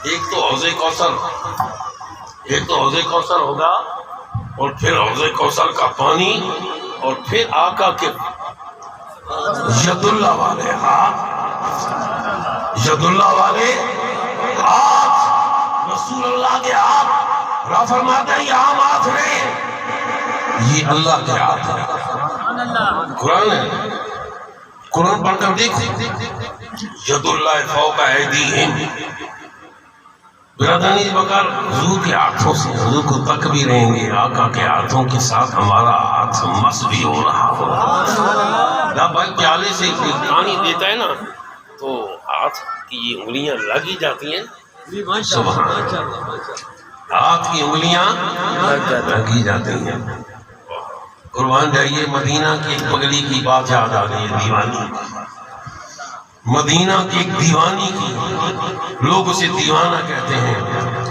ایک تو حوض کوثر, ایک تو حوض کوثر ہوگا, اور پھر حوض کوثر کا پانی, اور پھر آقا کے ید اللہ والے ہاتھ, ید اللہ والے ہاتھ, رسول اللہ کے ہاتھ. را فرماتے ہیں یہ عام ہاتھ نہیں, یہ اللہ کے ہاتھ ہے. قرآن ہے, قرآن پڑھ کر دیکھو, ید اللہ فوق ایدیہم. برادرانی بکر حضور کے ہاتھوں سے حضور کو تک بھی رہیں گے, آقا کے ہاتھوں کے ساتھ ہمارا ہاتھ مس بھی ہو رہا ہوگا. جب بھائی پیالے سے پانی دیتا ہے نا تو ہاتھ کی یہ انگلیاں لگ ہی جاتی ہیں. سبحان اللہ, ہاتھ کی انگلیاں لگ ہی جاتی ہیں. قربان جائیے, مدینہ کی ایک پگلی کی بات یاد آ گئی ہے, دیوانی. مدینہ کی ایک دیوانی کی, لوگ اسے دیوانہ کہتے ہیں,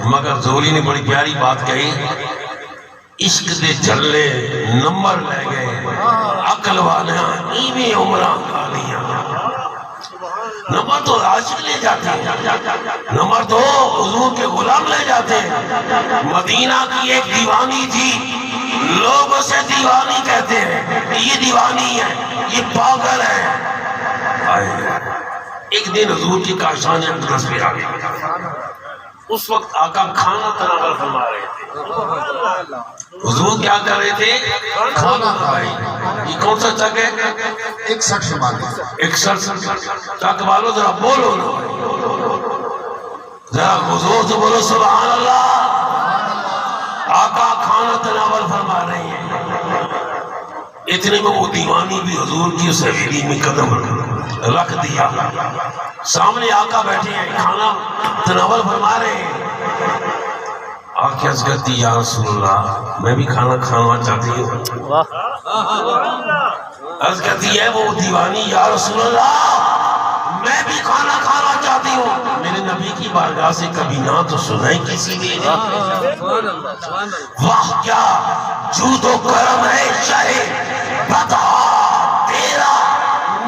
مگر زوری نے بڑی پیاری بات کہی, عشق دے جھلے نمبر لے گئے, عقل والیاں ایویں عمرہ گالیاں. نمبر تو عاشق لے جاتے ہیں, نمبر تو حضور کے غلام لے جاتے ہیں. مدینہ کی ایک دیوانی تھی, لوگ اسے دیوانی کہتے ہیں, یہ دیوانی ہے, یہ پاگل ہے. ایک دن حضور کی کاشان اقدس پہ آ گئی. اس وقت آقا کھانا تناول فرما رہے تھے. حضور کیا کر رہے تھے؟ کھانا کھائی. یہ کون سا چک ہے؟ 61 شمالی. 61 چک والو ذرا بولو نا، ذرا حضور سے بولو سبحان اللہ. آقا کھانا تناول فرما رہے ہیں. اتنے میں وہ دیوانی بھی حضور کی اس حویلی میں قدم رکھ دیا. سامنے آقا بیٹھے ہیں، کھانا تناول فرما رہے ہیں. آنکھیں عرض کرتی یا رسول اللہ میں بھی کھانا کھانا چاہتی ہوں. عرض کرتی ہے وہ دیوانی یا رسول اللہ میں بھی کھانا کھانا چاہتی ہوں. میرے نبی کی بارگاہ سے کبھی نہ تو سنائی کسی نے. واہ کیا جود و کرم ہے شاہ بتا تیرا،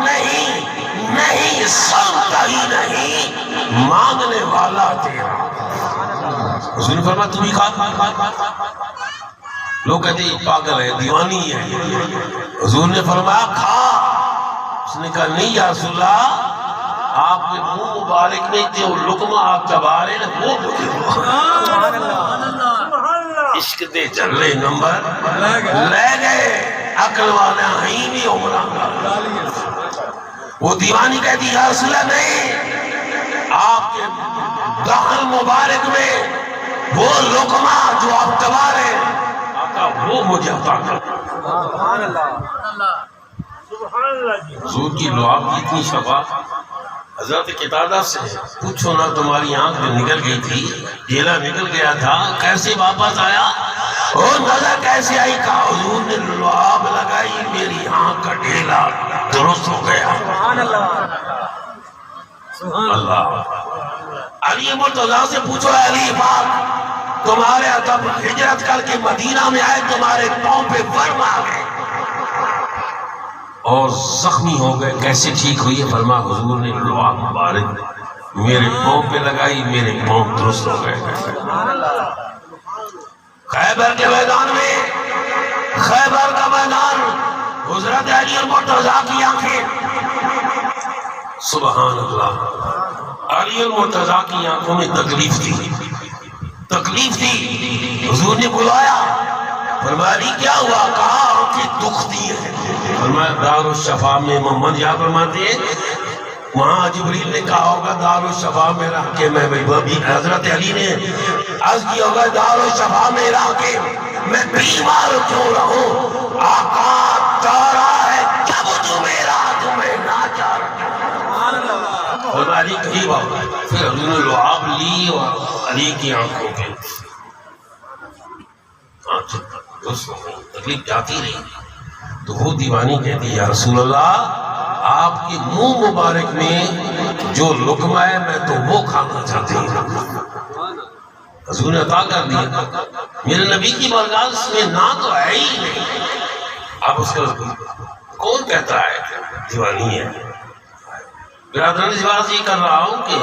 نہیں سنتا ہی نہیں مانگنے والا تیرا. حضور نے فرمایا تم ہی کھا. لوگ کہتے ہیں پاگل ہے، دیوانی ہے. حضور نے فرمایا کھا. اس نے کہا نہیں یا رسول اللہ آپ کے منہ مبارک میں جو لقمہ آپ چبا رہے ہیں وہ مجھے عشق دے چلے نمبر لے گئے. عقل والا ہی نہیں عمرہ. وہ دیوانی کہتی یا رسول اللہ نہیں، آپ کے دہن مبارک میں وہ لقمہ جو آپ چبا رہے ہیں آقا وہ مجھے عطا کر. حضور کی لعاب کی اتنی شفا. حضرت قتادہ سے پوچھو نا تمہاری آنکھ میں نکل گئی تھی، ڈیلا نکل گیا تھا، کیسے واپس آیا اور نظر کیسے آئی؟ کہا حضور نے لعاب لگائی میری آنکھ کا ڈیلا درست ہو گیا. اللہ. علی مرتضیٰ سے پوچھو علی پاک تمہارے ادب ہجرت کر کے مدینہ میں آئے تمہارے پاؤں پہ ورم آ گئے اور زخمی ہو گئے، کیسے ٹھیک ہوئی ہے؟ فرما حضور نے لعاب مبارک میرے پاؤں پہ لگائی، میرے پاؤں درست ہو گئے. خیبر کے میدان میں، خیبر کا میدان، حضرت علی مرتضیٰ کی آنکھیں سبحان اللہ. علی المرتضیٰ کی آنکھوں میں تکلیف تھی. حضور نے بلایا، فرمایا کیا ہوا؟ کہا آنکھیں دکھتی ہیں. فرمایا دار الشفا میں محمد یہاں فرماتے ہیں وہاں جبریل نے کہا ہوگا دار الشفا میں رہ کے میں حضرت علی نے عرض کیا ہوگا دار الشفا میں رہ کے میں بیمار کیوں رہوں؟ آقا چارہ ہے جب تمہیں نہ چارہ. اور علی قریب آؤ. پھر حضور نے لعاب لی اور علی کی آنکھوں پہ تکلیف جاتی رہی. تو وہ دیوانی کہتی یا رسول اللہ آپ کے منہ مبارک میں جو لقمہ ہے میں تو وہ کھانا چاہتی ہوں. حضور نے عطا کر دیا. میرے نبی کی بارگاہ میں نہ تو ہے ہی نہیں. اب اس کا کون کہتا ہے دیوانی ہے؟ برادران اس بات یہ کر رہا ہوں کہ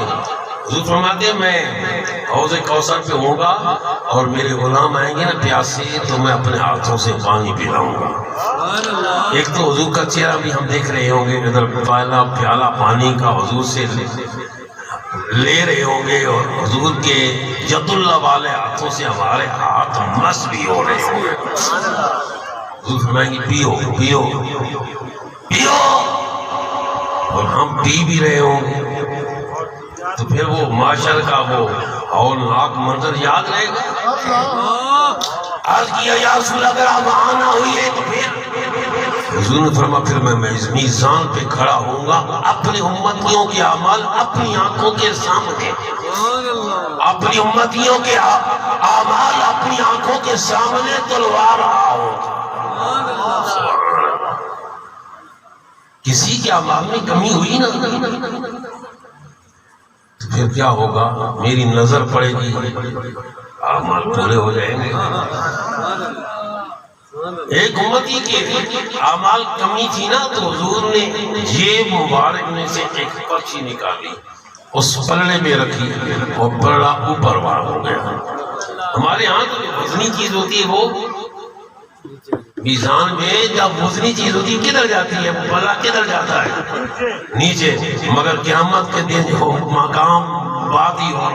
حضور فرماتے ہیں میں حوض کوثر پہ ہوں گا اور میرے غلام آئیں گے نا پیاسے تو میں اپنے ہاتھوں سے پانی پلاؤں گا. ایک تو حضور کا چہرہ بھی ہم دیکھ رہے ہوں گے، ادھر پیالہ پانی کا حضور سے لے رہے ہوں گے اور حضور کے ید اللہ والے ہاتھوں سے ہمارے ہاتھ مس بھی ہو رہے ہوں گے. حضور فرمائیں گے پیو پیو پیو اور ہم پی بھی رہے ہوں گے. تو پھر وہ معاشر کا وہ ہولناک منظر یاد رہے گا. عرض کیا یا رسول اگر آپ وہاں نہ ہوئی ہے تو پھر حضور نے فرمایا پھر میں میزان پہ کھڑا ہوں گا اپنی امتیوں کے اعمال اپنی آنکھوں کے سامنے. اپنی امتیوں کے اعمال اپنی آنکھوں کے سامنے تلوا رہا ہوں. کسی کے اعمال میں کمی ہوئی نا تو پھر کیا ہوگا؟ میری نظر پڑے گی، اعمال پورے ہو جائیں گے. ایک امتی کے اعمال کمی تھی نا تو حضور نے جیب مبارک میں سے ایک پرچی نکالی، اس پلڑے میں رکھی اور پلڑا اوپر وار ہو گیا. ہمارے ہاں تو جو وزنی چیز ہوتی ہے وہ میزان میں جب وزنی چیز ہوتی ہے کدھر جاتی ہے؟ پلڑا کدھر جاتا ہے؟ نیچے. مگر قیامت کے دن جو مقام بات ہی اور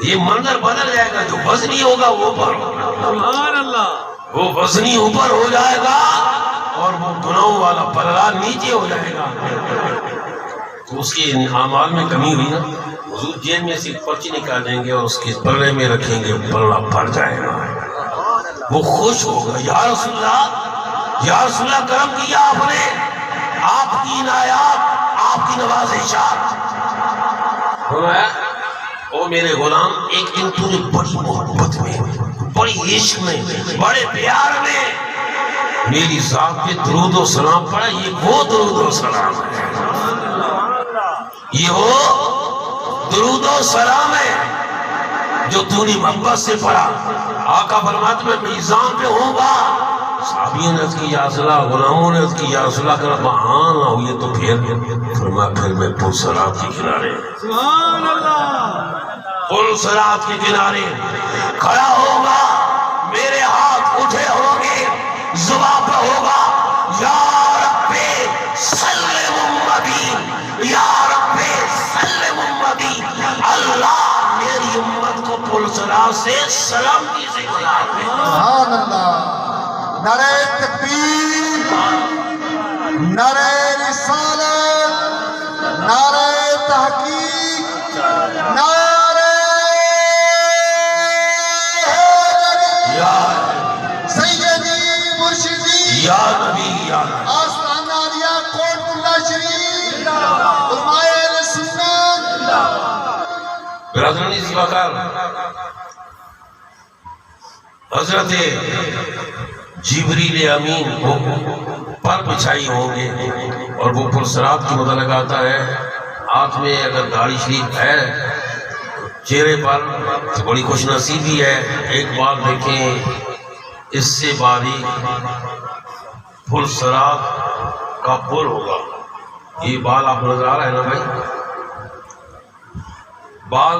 یہ منظر بدل جائے گا، جو وزنی ہوگا وہ اوپر ہوگا، سبحان اللہ، وہ وزنی اوپر ہو جائے گا اور وہ گناہوں والا پلڑا نیچے ہو جائے گا۔ تو اس کے اعمال میں کمی ہوئی نا، حضور جیب میں سے پرچی نکال دیں گے اور اس کے پلڑے میں رکھیں گے، پلڑا بھر جائے گا، وہ خوش ہوگا، یا رسول اللہ کرم کیا آپ نے، آپ کی عنایات، آپ کی نوازشات۔ او میرے غلام، ایک دن تو نے بڑی محبت میں، بڑی عشق میں، بڑے پیار میں میری ذات پہ درود و سلام پڑھا، یہ وہ درود و سلام ہے، یہ وہ درود و سلام ہے جو تو نے محبت سے پڑھا۔ آقا فرماتے میں میزان پہ ہوں گا، صحابیوں نے عرض کی یا رسول اللہ، غلاموں نے عرض کی یا رسول اللہ، کرا ہاں نہ ہوئے تو پھر میں پل صراط کے کنارے، سبحان اللہ، پل صراط کے کنارے کھڑا ہوگا، میرے ہاتھ اٹھے ہوں گے، زباں پہ ہوگا یا رب سلم امتی، یا رب سلم امتی، اللہ میری امت کو پل صراط سے سلامتی سے گزار دے۔ سبحان اللہ، نعرہ تکبیر، نعرہ رسالت، نعرہ تحقیق، نعرہ یا سیدی مرشدی، یا نبی یا نبی، آستانہ عالیہ کوٹ اللہ شریف، علماء اہل سنت۔ برادرانی زیواکار، حضرت جبریل امین وہ پر بچھائی ہوں گے اور وہ پرسرات کی مدد لگاتا ہے، ہاتھ میں اگر داڑھی شریف ہے، چہرے پر تو بڑی خوش نصیبی ہے۔ ایک بار دیکھیں، اس سے باریک پرسرات کا پل ہوگا، یہ بال آپ نظر آ رہا ہے نا بھائی، بال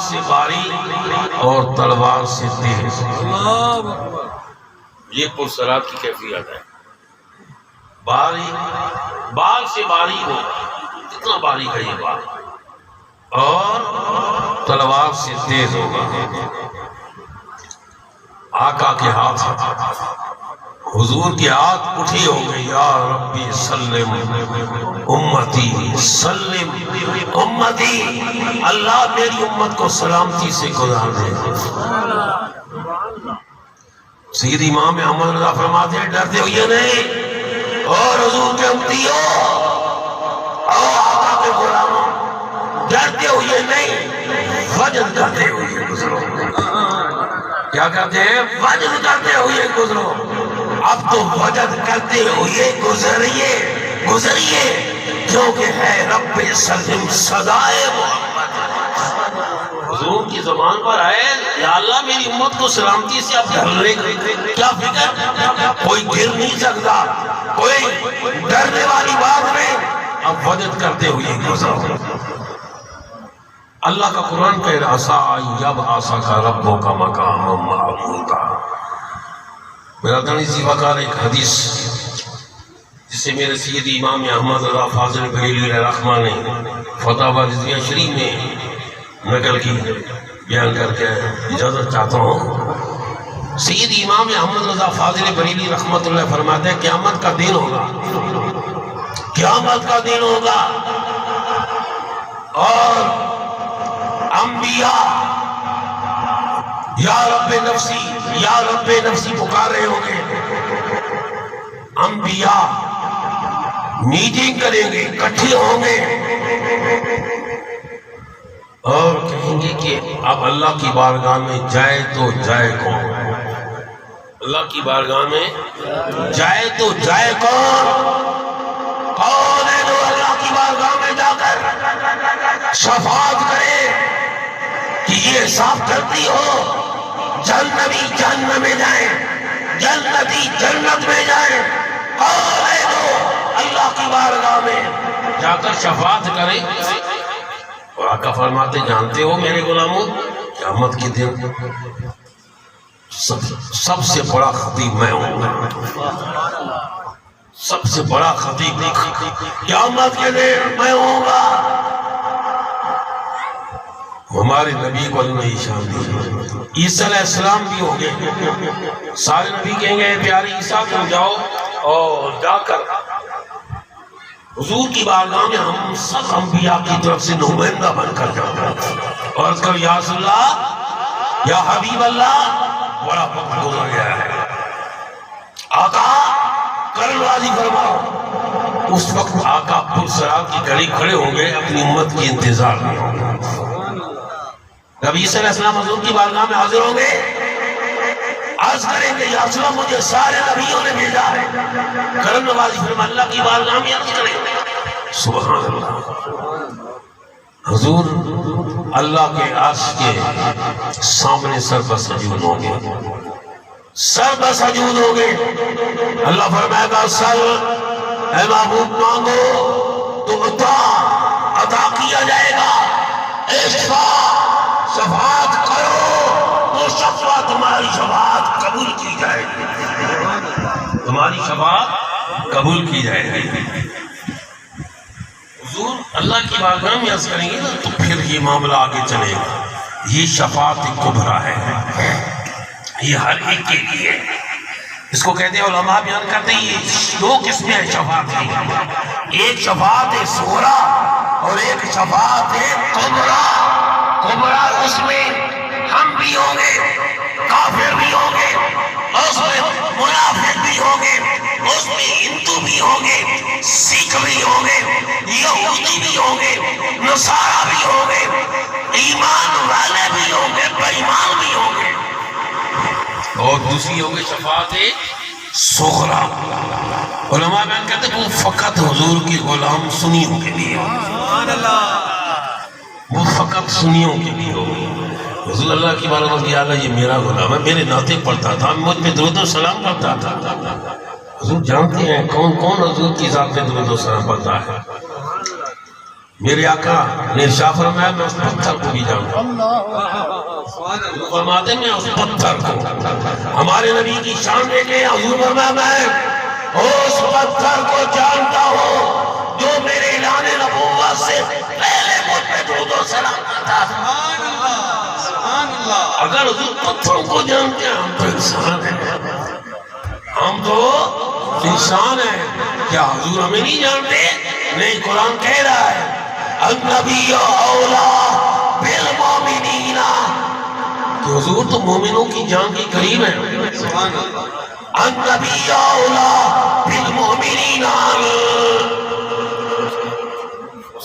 سے باریک اور تلوار سے تیز، یہ پرسرات کی کیفیت ہے۔ بال سے باریک ہو، کتنا باریک ہے یہ بال، اور تلوار سے تیز ہوگا۔ آقا کے ہاتھ، حضور کے ہاتھ اٹھی ہوں گے، یا ربی سلم امتی، سلم امتی، اللہ میری امت کو سلامتی سے گزار دے۔ سید امام احمد رضا فرماتے ہیں ڈرتے ہوئے نہیں، اور حضور کے امتیوں اور آقا کے غلاموں، ڈرتے ہوئے نہیں، وجد کرتے ہوئے گزرو۔ کیا کہتے ہیں؟ وجد کرتے ہوئے گزرو۔ اب تو وجد کرتے ہوئے گزریے، کیونکہ ہے رب سلم صدائے محمد۔ حضور کی زبان پر ہے یا اللہ میری امت کو سلامتی سے اب ڈھلنے کیا فکر، کوئی گر نہیں سکتا، کوئی ڈرنے والی بات نہیں، اب وجد کرتے ہوئے گزرو۔ اللہ کا قرآن کہہ رہا عسیٰ ان یبعثک ربک مقاما محمودا۔ میرا دانی زیواکار ایک حدیث جسے میرے سید امام احمد رضا فاضل بریلوی علیہ رحمہ نے فتاوی رضویہ شریف میں نقل کی، بیان کر کے اجازت چاہتا ہوں۔ سید امام احمد رضا فاضل بریلوی رحمۃ اللہ فرماتے ہیں قیامت کا دن ہوگا، قیامت کا دن ہوگا، اور انبیاء یا رب نفسی پکار رہے ہوں گے، انبیاء میٹنگ کریں گے، اکٹھے ہوں گے اور کہیں گے کہ اب اللہ کی بارگاہ میں جائے تو جائے کون؟ اللہ کی بارگاہ میں جائے تو جائے کون ہے جو اللہ کی بارگاہ میں جا کر شفاعت کرے کہ یہ صاف کرتی ہو، جہنمی جہنم میں جائیں، جنتی جنت میں جائیں، کون ہے جو اللہ کی بارگاہ میں جا کر شفاعت کرے؟ اور آقا فرماتے جانتے ہو میرے غلاموں، قیامت کے دن سب سے بڑا خطیب میں ہوں گا، سب سے بڑا خطیب قیامت کے دن میں ہوں گا۔ ہمارے نبی کو اللہ نے شان دی. عیسیٰ علیہ السلام بھی ہوں گے. سارے نبی کہیں گے پیارے عیسیٰ تم جاؤ اور جا کر حضور کی بارگاہ میں ہم سب انبیاء کی طرف سے نمائندہ بن کر جاؤ اور اس کا یا رسول اللہ یا حبیب اللہ بڑا وقت گزر گیا ہے آقا کرن واضح فرماؤ. اس وقت آقا پرسرات کی قریب کھڑے ہوں گے اپنی امت کی انتظار میں ہوں گے. جب عیسیٰ علیہ السلام حضور کی بارگاہ میں حاضر ہوں گے عرض کریں گے یا رسول اللہ مجھے سارے نبیوں نے بھیجا ہے. کرم نوازی فرما اللہ کی بارگاہ میں عرض کریں گے سبحان اللہ. حضور اللہ کے عرش کے سامنے سر پر سجود ہوں گے. سر پر سجود ہوں گے. اللہ فرمائے گا سر اے محبوب مانگو تو عطا کیا جائے گا. شفاعت کرو تو شفاعت تمہاری شفاعت قبول کی جائے گی. تمہاری شفاعت قبول کی جائے گی. حضور اللہ کی بارگاہ میں عرض کریں گے نا تو پھر یہ معاملہ آگے چلے گا. یہ شفاعت کبریٰ ہے, یہ ہر ایک کے لیے. اس کو کہتے ہیں علماء بیان کرتے ہیں یہ دو قسمیں ہیں شفاعت کی. ایک شفاعت صغریٰ اور ایک شفاعت کبریٰ. کبریٰ اس میں ہم بھی ہوں گے, کافر بھی ہوں گے, اس میں منافق بھی ہوں گے, اس میں ہندو بھی ہوں گے, سکھ بھی ہوں گے, یہودی بھی ہوں گے, نصارہ بھی ہوں گے, ایمان والے بھی ہوں گے, بے ایمان بھی ہوں گے. اور دوسری ہوں گے شفاعت صغریٰ. علماء بیان کہتے ہیں وہ فقط حضور کی غلام سنیوں کے لیے وہ فقط سنیوں کے لیے ہوگی. حضور اللہ کی بارگاہ میں اللہ یہ میرا غلام ہے, میرے ناطے پڑھتا تھا, مجھ پہ درود و سلام کرتا تھا. حضور جانتے ہیں کون کون حضور کی ذات پہ درود و سلام پڑھتا ہے. میرے آقا نے ارشاد فرمایا میں اس پتھر کو بھی جانتا ہوں. فرماتے میں اس پتھر کو ہمارے نبی کی شان دے کے حضور فرمایا میں اس پتھر کو جانتا ہوں جو میرے اعلان نبوت سے پہلے مجھ پہ درود و سلام کرتا تھا. اگر حضور پتھروں کو جانتے ہیں ہم تو انسان ہیں, ہم تو انسان ہیں. کیا حضور ہمیں نہیں جانتے؟ نہیں, قرآن کہہ رہا ہے النبی اولا بالمومنین کہ حضور تو مومنوں کی جان کے قریب ہیں. النبی اولا بالمومنین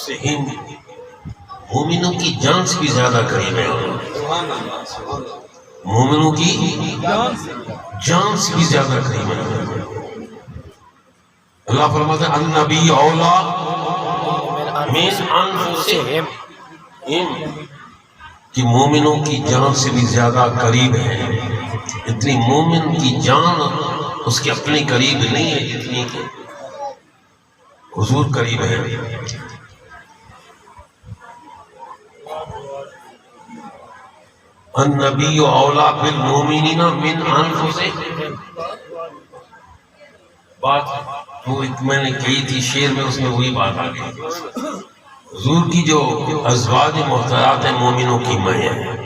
سے مومنوں کی جان سے بھی زیادہ قریب ہے. مومنوں کی جان سے بھی زیادہ قریب ہے. اللہ فرماتا ہے النبی اولا من انفسہم کہ مومنوں کی جان سے بھی زیادہ قریب ہے. اتنی مومن کی جان اس کے اپنے قریب نہیں ہے جتنی کہ حضور قریب ہے. النبی اولا بالمومنین من انفسہم. بات وہ میں نے کہی تھی شعر میں, اس میں وہی بات آ گئی. حضور کی جو ازواج محترمات ہیں مومنوں کی مائیں ہیں,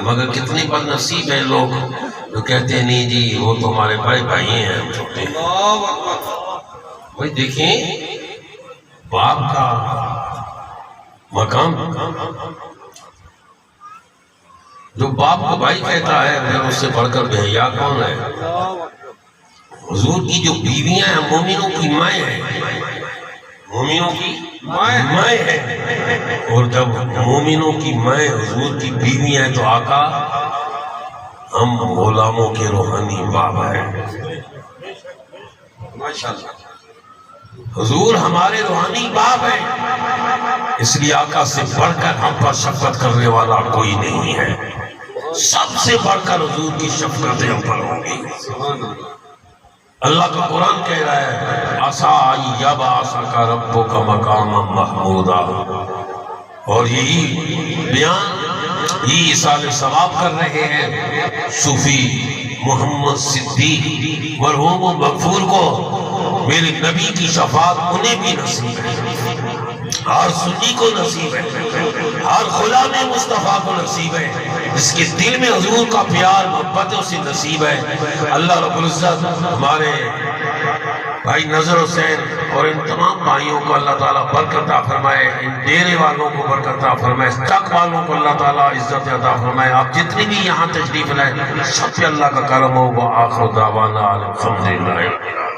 مگر کتنے بد نصیب ہیں لوگ جو کہتے ہیں نہیں جی وہ تو ہمارے بھائی ہیں ہم چھوٹے ہیں. بھائی دیکھیں باپ کا مقام, جو باپ کو بھائی کہتا ہے پھر اس سے بڑھ کر بے حیا کون ہے؟ حضور کی جو بیویاں ہیں مومنوں کی مائیں ہیں, مومنوں کی مائیں ہیں. اور جب مومنوں کی مائیں حضور کی بیویاں ہیں تو آقا ہم غلاموں کے روحانی باپ ہیں. حضور ہمارے روحانی باپ ہیں, اس لیے آقا سے بڑھ کر ہم پر شفقت کرنے والا کوئی نہیں ہے. سب سے بڑھ کر حضور کی شفقت ہم پر ہوگی. اللہ کا قرآن کہہ رہا ہے عَسَىٰ يَبْعَثَكَ رَبُّكَ مَقَامًا مَحْمُودًا. اور یہی بیان یہ اِصالِ ثواب کر رہے ہیں صوفی محمد صدیق مرحوم و مغفور کو. میرے نبی کی شفاعت انہیں بھی نصیب ہے, ہر سنی کو نصیب ہے. ہر غلام مصطفیٰ کو نصیب ہے، جس کے دل میں حضور کا پیار محبت ہے اسے نصیب ہے۔ اللہ رب العزت ہمارے بھائی نظر حسین اور ان تمام بھائیوں کو اللہ تعالیٰ برکت عطا فرمائے، ان ڈیرے والوں کو برکت عطا فرمائے، چک والوں کو اللہ تعالیٰ عزت عطا فرمائے۔ آپ جتنی بھی یہاں تشریف لائے سب پہ اللہ کا کرم ہو۔ وآخر دعوانا الحمدللہ۔